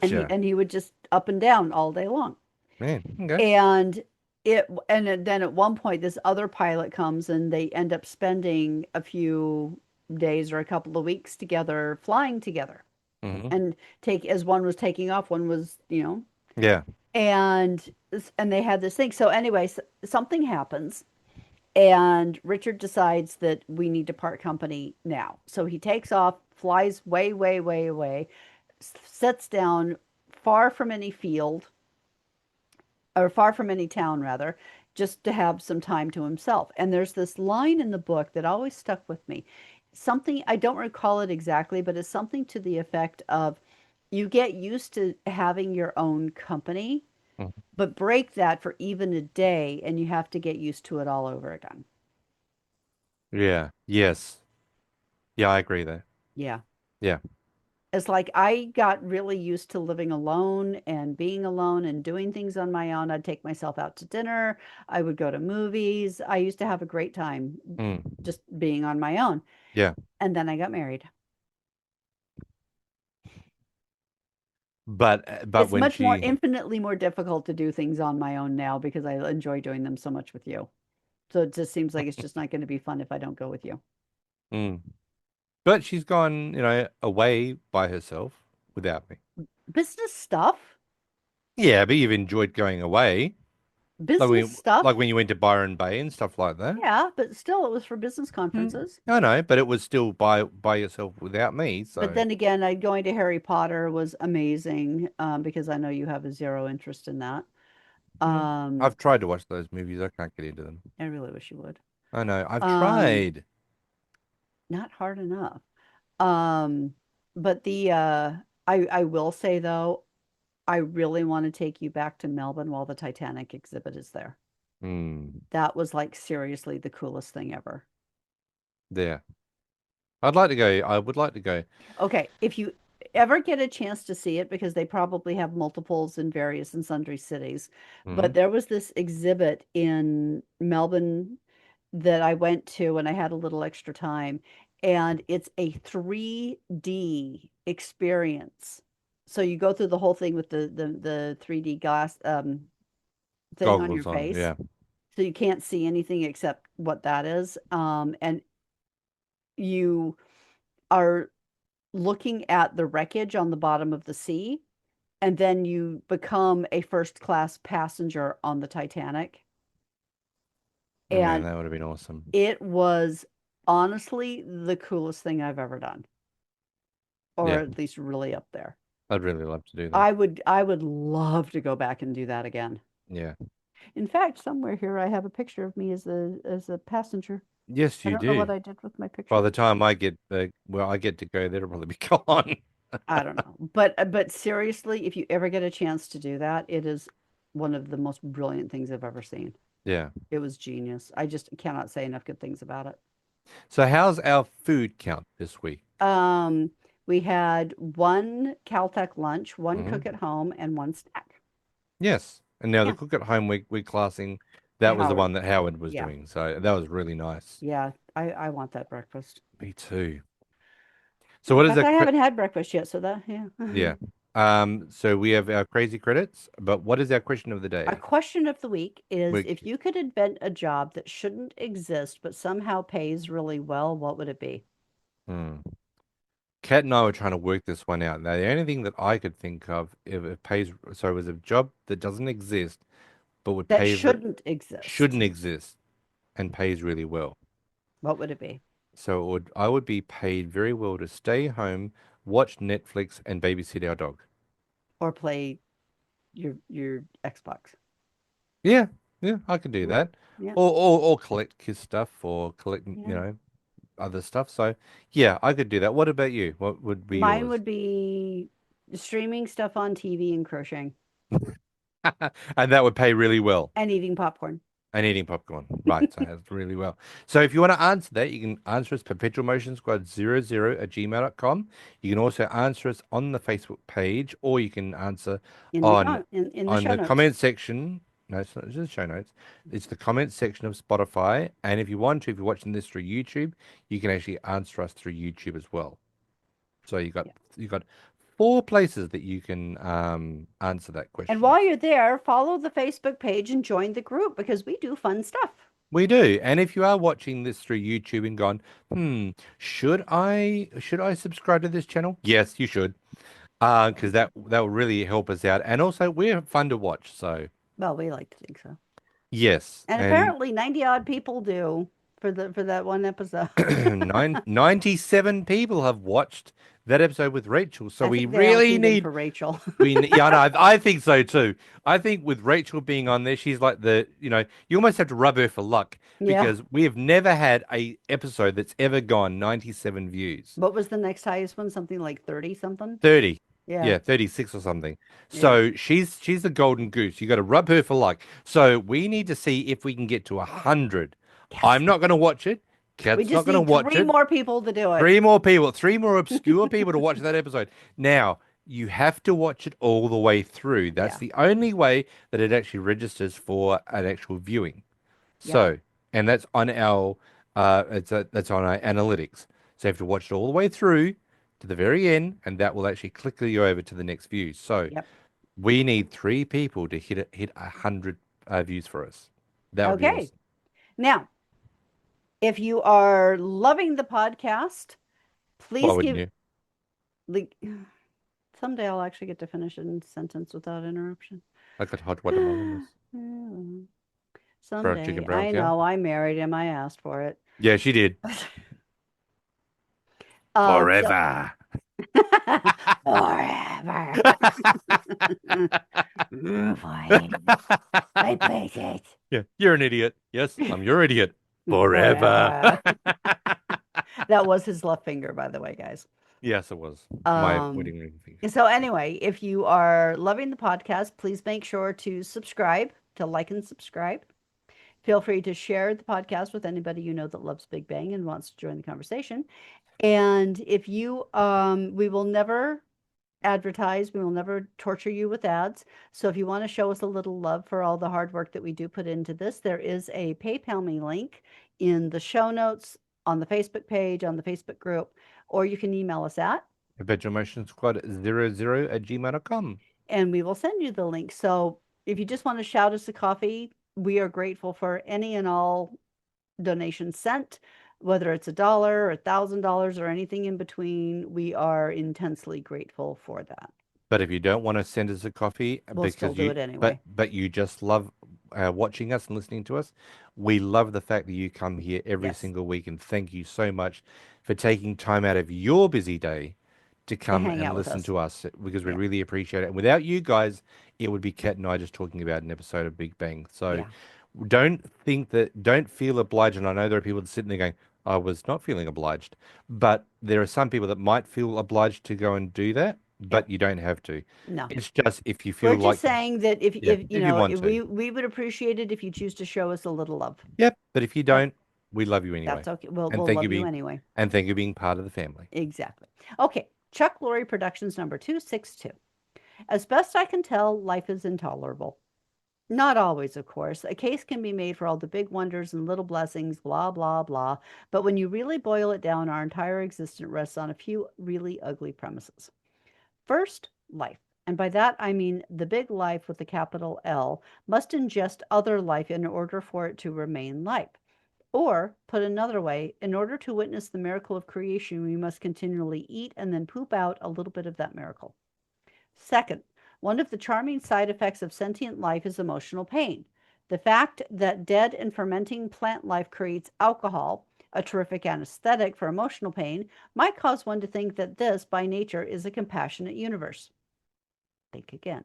[SPEAKER 1] And he
[SPEAKER 2] gotcha.
[SPEAKER 1] and he would just up and down all day long.
[SPEAKER 2] Man, okay.
[SPEAKER 1] And then at one point this other pilot comes and they end up spending a few days or a couple of weeks together flying together
[SPEAKER 2] Hmm.
[SPEAKER 1] and take as one was taking off, one was,
[SPEAKER 2] Yeah.
[SPEAKER 1] and they had this thing. So anyway, something happens and Richard decides that we need to part company now. So he takes off, flies way, way, way away, sets down far from any field or far from any town rather, just to have some time to himself. And there's this line in the book that always stuck with me. Something, I don't recall it exactly, but it's something to the effect of you get used to having your own company,
[SPEAKER 2] Mhm.
[SPEAKER 1] but break that for even a day and you have to get used to it all over again.
[SPEAKER 2] Yeah. Yes. Yeah, I agree there.
[SPEAKER 1] Yeah.
[SPEAKER 2] Yeah.
[SPEAKER 1] It's like I got really used to living alone and being alone and doing things on my own. I'd take myself out to dinner. I would go to movies. I used to have a great time
[SPEAKER 2] Mm.
[SPEAKER 1] just being on my own.
[SPEAKER 2] Yeah.
[SPEAKER 1] And then I got married.
[SPEAKER 2] But
[SPEAKER 1] It's
[SPEAKER 2] when
[SPEAKER 1] much more,
[SPEAKER 2] she
[SPEAKER 1] infinitely more difficult to do things on my own now because I enjoy doing them so much with you. So it just seems like it's just not going to be fun if I don't go with you.
[SPEAKER 2] mm. But she's gone, away by herself without me.
[SPEAKER 1] Business stuff,
[SPEAKER 2] Yeah, but you've enjoyed going away. Like
[SPEAKER 1] business
[SPEAKER 2] when like
[SPEAKER 1] stuff.
[SPEAKER 2] when you went to Byron Bay and stuff like that.
[SPEAKER 1] Yeah, but still, it was for business
[SPEAKER 2] Mm.
[SPEAKER 1] conferences.
[SPEAKER 2] I know, but it was still by yourself without me.
[SPEAKER 1] But
[SPEAKER 2] So
[SPEAKER 1] then again, going to Harry Potter was amazing because I know you have a zero interest in that.
[SPEAKER 2] yeah,
[SPEAKER 1] Um,
[SPEAKER 2] I've tried to watch those movies. I can't get into them.
[SPEAKER 1] I really wish you would.
[SPEAKER 2] I know. I've
[SPEAKER 1] Um,
[SPEAKER 2] tried.
[SPEAKER 1] Not hard enough. Um, but I will say though, I really want to take you back to Melbourne while the Titanic exhibit is there.
[SPEAKER 2] Hmm.
[SPEAKER 1] That was like seriously the coolest thing ever.
[SPEAKER 2] There. I'd like to go. I would like to go.
[SPEAKER 1] Okay, if you ever get a chance to see it, because they probably have multiples in various and sundry cities,
[SPEAKER 2] Hmm.
[SPEAKER 1] but there was this exhibit in Melbourne that I went to when I had a little extra time, and it's a 3D experience. So you go through the whole thing with the 3D glass thing on your
[SPEAKER 2] Goggles on.
[SPEAKER 1] face.
[SPEAKER 2] Yeah.
[SPEAKER 1] So you can't see anything except what that is. And you are looking at the wreckage on the bottom of the sea, and then you become a first class passenger on the Titanic.
[SPEAKER 2] Oh, man,
[SPEAKER 1] And
[SPEAKER 2] that would have been awesome.
[SPEAKER 1] it was honestly the coolest thing I've ever done, or
[SPEAKER 2] Yeah,
[SPEAKER 1] at least really up there.
[SPEAKER 2] I'd really love to do that.
[SPEAKER 1] I would love to go back and do that again.
[SPEAKER 2] Yeah.
[SPEAKER 1] In fact, somewhere here I have a picture of me as a passenger.
[SPEAKER 2] Yes,
[SPEAKER 1] I
[SPEAKER 2] you
[SPEAKER 1] don't know what
[SPEAKER 2] do.
[SPEAKER 1] I did with my
[SPEAKER 2] By
[SPEAKER 1] picture.
[SPEAKER 2] the time I get to go, that'll probably be gone.
[SPEAKER 1] I don't know. But seriously, if you ever get a chance to do that, it is one of the most brilliant things I've ever seen.
[SPEAKER 2] Yeah.
[SPEAKER 1] It was genius. I just cannot say enough good things about it.
[SPEAKER 2] So how's our food count this week?
[SPEAKER 1] Um, we had one Caltech lunch, one
[SPEAKER 2] Hmm.
[SPEAKER 1] cook at home, and one snack.
[SPEAKER 2] Yes. And now the
[SPEAKER 1] Yeah,
[SPEAKER 2] cook at home week classing, that was the
[SPEAKER 1] Howard.
[SPEAKER 2] one that Howard was
[SPEAKER 1] Yeah,
[SPEAKER 2] doing. So that was really nice.
[SPEAKER 1] yeah. I want that breakfast.
[SPEAKER 2] Me too. So
[SPEAKER 1] In
[SPEAKER 2] what is
[SPEAKER 1] fact,
[SPEAKER 2] that?
[SPEAKER 1] I haven't had breakfast yet, so that yeah.
[SPEAKER 2] Yeah. So we have our crazy credits, but what is our question of the
[SPEAKER 1] Our
[SPEAKER 2] day?
[SPEAKER 1] question of the week is
[SPEAKER 2] We,
[SPEAKER 1] if you could invent a job that shouldn't exist but somehow pays really well, what would it be?
[SPEAKER 2] hmm. Kat and I were trying to work this one out. Now, the only thing that I could think of if it pays, so it was a job that doesn't exist, but would
[SPEAKER 1] That
[SPEAKER 2] pay,
[SPEAKER 1] shouldn't exist.
[SPEAKER 2] shouldn't exist and pays really well.
[SPEAKER 1] What would it be?
[SPEAKER 2] So I would be paid very well to stay home, watch Netflix, and babysit our dog.
[SPEAKER 1] Or play your Xbox.
[SPEAKER 2] Yeah, yeah, I could do
[SPEAKER 1] Yeah.
[SPEAKER 2] that.
[SPEAKER 1] Yeah.
[SPEAKER 2] Or collect Kiss stuff or collect,
[SPEAKER 1] Yeah.
[SPEAKER 2] other stuff. So yeah, I could do that. What about you? What would be
[SPEAKER 1] Mine
[SPEAKER 2] yours?
[SPEAKER 1] would be streaming stuff on TV and crocheting
[SPEAKER 2] And that would pay really well.
[SPEAKER 1] and eating popcorn.
[SPEAKER 2] And eating popcorn. Right, so that's really well. So if you want to answer that, you can answer us perpetual motion squad 00 at gmail.com. You can also answer us on the Facebook page, or you can answer
[SPEAKER 1] In the
[SPEAKER 2] on
[SPEAKER 1] in the show
[SPEAKER 2] the
[SPEAKER 1] notes.
[SPEAKER 2] comment section. No, it's not, it's just show notes. It's the comment section of Spotify. And if you want to, if you're watching this through YouTube, you can actually answer us through YouTube as well. So
[SPEAKER 1] Yeah.
[SPEAKER 2] you got four places that you can answer that
[SPEAKER 1] And
[SPEAKER 2] question.
[SPEAKER 1] while you're there, follow the Facebook page and join the group because we do fun stuff.
[SPEAKER 2] We do. And if you are watching this through YouTube and gone, should I subscribe to this channel? Yes, you should. Because that will really help us out. And also we're fun to watch. So
[SPEAKER 1] Well, we like to think so.
[SPEAKER 2] yes.
[SPEAKER 1] And
[SPEAKER 2] And
[SPEAKER 1] apparently 90 odd people do for that one episode.
[SPEAKER 2] 97 people have watched that episode with Rachel. So
[SPEAKER 1] I
[SPEAKER 2] we
[SPEAKER 1] think they all
[SPEAKER 2] really
[SPEAKER 1] tuned in
[SPEAKER 2] need
[SPEAKER 1] for Rachel.
[SPEAKER 2] yeah, no, I think so too. I think with Rachel being on there, she's like you almost have to rub her for luck
[SPEAKER 1] Yeah.
[SPEAKER 2] because we have never had a episode that's ever gone 97 views.
[SPEAKER 1] What was the next highest one? Something like 30 something?
[SPEAKER 2] 30.
[SPEAKER 1] Yeah.
[SPEAKER 2] Yeah, 36 or something.
[SPEAKER 1] Yeah.
[SPEAKER 2] So she's the golden goose. You got to rub her for luck. So we need to see if we can get to 100.
[SPEAKER 1] Yes.
[SPEAKER 2] I'm not going to watch it.
[SPEAKER 1] We
[SPEAKER 2] Kat's not
[SPEAKER 1] just
[SPEAKER 2] going to
[SPEAKER 1] need
[SPEAKER 2] watch
[SPEAKER 1] three
[SPEAKER 2] it.
[SPEAKER 1] more people to do it.
[SPEAKER 2] Three more people, three more obscure people to watch that episode. Now, you have to watch it all the way through. That's
[SPEAKER 1] Yeah.
[SPEAKER 2] the only way that it actually registers for an actual viewing.
[SPEAKER 1] Yeah.
[SPEAKER 2] So, and that's on our that's on our analytics. So you have to watch it all the way through to the very end, and that will actually click you over to the next view. So
[SPEAKER 1] Yep.
[SPEAKER 2] we need three people to hit 100 views for us. That would be
[SPEAKER 1] Okay.
[SPEAKER 2] awesome.
[SPEAKER 1] Now, if you are loving the podcast,
[SPEAKER 2] Why
[SPEAKER 1] please
[SPEAKER 2] wouldn't
[SPEAKER 1] give
[SPEAKER 2] you?
[SPEAKER 1] like someday I'll actually get to finish a sentence without interruption.
[SPEAKER 2] I got hot watermelon. Brown chicken,
[SPEAKER 1] Someday.
[SPEAKER 2] brown
[SPEAKER 1] I
[SPEAKER 2] cow.
[SPEAKER 1] know I married him. I asked for it.
[SPEAKER 2] Yeah, she did.
[SPEAKER 1] So
[SPEAKER 2] Forever.
[SPEAKER 1] forever. Fine. I take it.
[SPEAKER 2] Yeah, you're an idiot. Yes, I'm your idiot. Forever.
[SPEAKER 1] Forever. That was his left finger, by the way, guys.
[SPEAKER 2] Yes, it was my
[SPEAKER 1] Um,
[SPEAKER 2] wedding ring thing.
[SPEAKER 1] so anyway, if you are loving the podcast, please make sure to subscribe, to like and subscribe. Feel free to share the podcast with anybody you know that loves Big Bang and wants to join the conversation. And if you, we will never advertise, we will never torture you with ads. So if you want to show us a little love for all the hard work that we do put into this, there is a PayPal me link in the show notes, on the Facebook page, on the Facebook group, or you can email us at,
[SPEAKER 2] Perpetual Motion Squad 00 at gmail.com.
[SPEAKER 1] and we will send you the link. So if you just want to shout us a coffee, we are grateful for any and all donations sent, whether it's $1 or $1,000 or anything in between. We are intensely grateful for that.
[SPEAKER 2] But if you don't want to send us a coffee
[SPEAKER 1] We'll still
[SPEAKER 2] because
[SPEAKER 1] do it anyway.
[SPEAKER 2] but you just love watching us and listening to us, we love the fact that you come here every
[SPEAKER 1] Yes.
[SPEAKER 2] single week, and thank you so much for taking time out of your busy day to come
[SPEAKER 1] hang
[SPEAKER 2] and
[SPEAKER 1] out with
[SPEAKER 2] listen
[SPEAKER 1] us.
[SPEAKER 2] to us because we
[SPEAKER 1] Yeah.
[SPEAKER 2] really appreciate it. And without you guys, it would be Kat and I just talking about an episode of Big Bang. So
[SPEAKER 1] Yeah.
[SPEAKER 2] don't feel obliged. And I know there are people sitting there going, I was not feeling obliged, but there are some people that might feel obliged to go and do that, but
[SPEAKER 1] Yep.
[SPEAKER 2] you don't have to.
[SPEAKER 1] No.
[SPEAKER 2] It's just if you
[SPEAKER 1] We're
[SPEAKER 2] feel
[SPEAKER 1] just
[SPEAKER 2] like,
[SPEAKER 1] saying that if
[SPEAKER 2] yeah,
[SPEAKER 1] you
[SPEAKER 2] if you
[SPEAKER 1] know,
[SPEAKER 2] want
[SPEAKER 1] if
[SPEAKER 2] to.
[SPEAKER 1] we would appreciate it if you choose to show us a little love.
[SPEAKER 2] Yep. But if you
[SPEAKER 1] That-
[SPEAKER 2] don't, we love you anyway.
[SPEAKER 1] That's okay. We'll
[SPEAKER 2] And
[SPEAKER 1] we'll
[SPEAKER 2] thank
[SPEAKER 1] love
[SPEAKER 2] you
[SPEAKER 1] you
[SPEAKER 2] being
[SPEAKER 1] anyway.
[SPEAKER 2] and thank you being part of the family.
[SPEAKER 1] Exactly. Okay. Chuck Lorre Productions number 262. As best I can tell, life is intolerable. Not always, of course. A case can be made for all the big wonders and little blessings, blah, blah, blah. But when you really boil it down, our entire existence rests on a few really ugly premises. First, life. And by that, I mean the big life with the capital L must ingest other life in order for it to remain life. Or, put another way, in order to witness the miracle of creation, we must continually eat and then poop out a little bit of that miracle. Second, one of the charming side effects of sentient life is emotional pain. The fact that dead and fermenting plant life creates alcohol, a terrific anesthetic for emotional pain, might cause one to think that this, by nature, is a compassionate universe. Think again.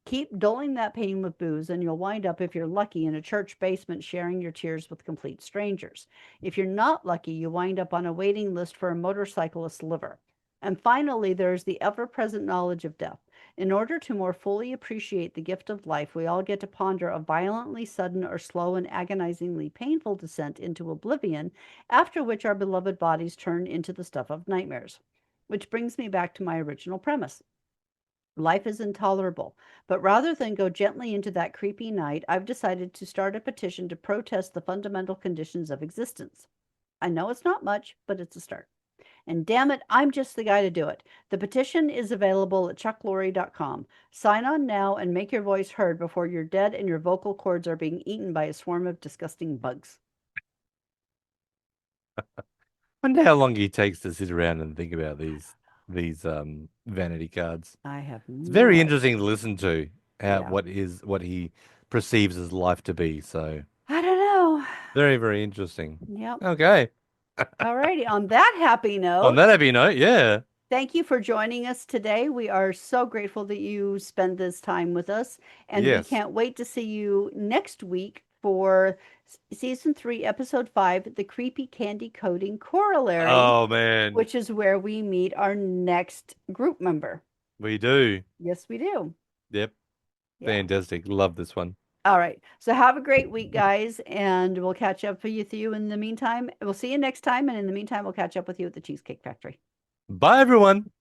[SPEAKER 1] Keep dulling that pain with booze, and you'll wind up, if you're lucky, in a church basement sharing your tears with complete strangers. If you're not lucky, you wind up on a waiting list for a motorcyclist's liver. And finally, there's the ever present knowledge of death. In order to more fully appreciate the gift of life, we all get to ponder a violently sudden or slow and agonizingly painful descent into oblivion, after which our beloved bodies turn into the stuff of nightmares. Which brings me back to my original premise. Life is intolerable, but rather than go gently into that creepy night, I've decided to start a petition to protest the fundamental conditions of existence. I know it's not much, but it's a start. And damn it, I'm just the guy to do it. The petition is available at chucklorre.com. Sign on now and make your voice heard before you're dead and your vocal cords are being eaten by a swarm of disgusting bugs.
[SPEAKER 2] Wonder how long he takes to sit around and think about these vanity cards.
[SPEAKER 1] I have
[SPEAKER 2] It's
[SPEAKER 1] no
[SPEAKER 2] very
[SPEAKER 1] idea.
[SPEAKER 2] interesting to listen to how
[SPEAKER 1] Yeah.
[SPEAKER 2] what he perceives as life to be. So
[SPEAKER 1] I don't know.
[SPEAKER 2] very, very interesting.
[SPEAKER 1] Yep.
[SPEAKER 2] Okay.
[SPEAKER 1] All righty. On that happy
[SPEAKER 2] On
[SPEAKER 1] note,
[SPEAKER 2] that happy note, yeah.
[SPEAKER 1] thank you for joining us today. We are so grateful that you spend this time with us, and we
[SPEAKER 2] Yes.
[SPEAKER 1] can't wait to see you next week for season 3, episode 5, The Creepy Candy Coating Corollary,
[SPEAKER 2] Oh man,
[SPEAKER 1] which is where we meet our next group member.
[SPEAKER 2] we do.
[SPEAKER 1] Yes, we do.
[SPEAKER 2] Yep.
[SPEAKER 1] Yeah.
[SPEAKER 2] Fantastic. Love this one.
[SPEAKER 1] All right. So have a great week, guys, and we'll catch up with you in the meantime. We'll see you next time, and in the meantime, we'll catch up with you at the Cheesecake Factory.
[SPEAKER 2] Bye everyone.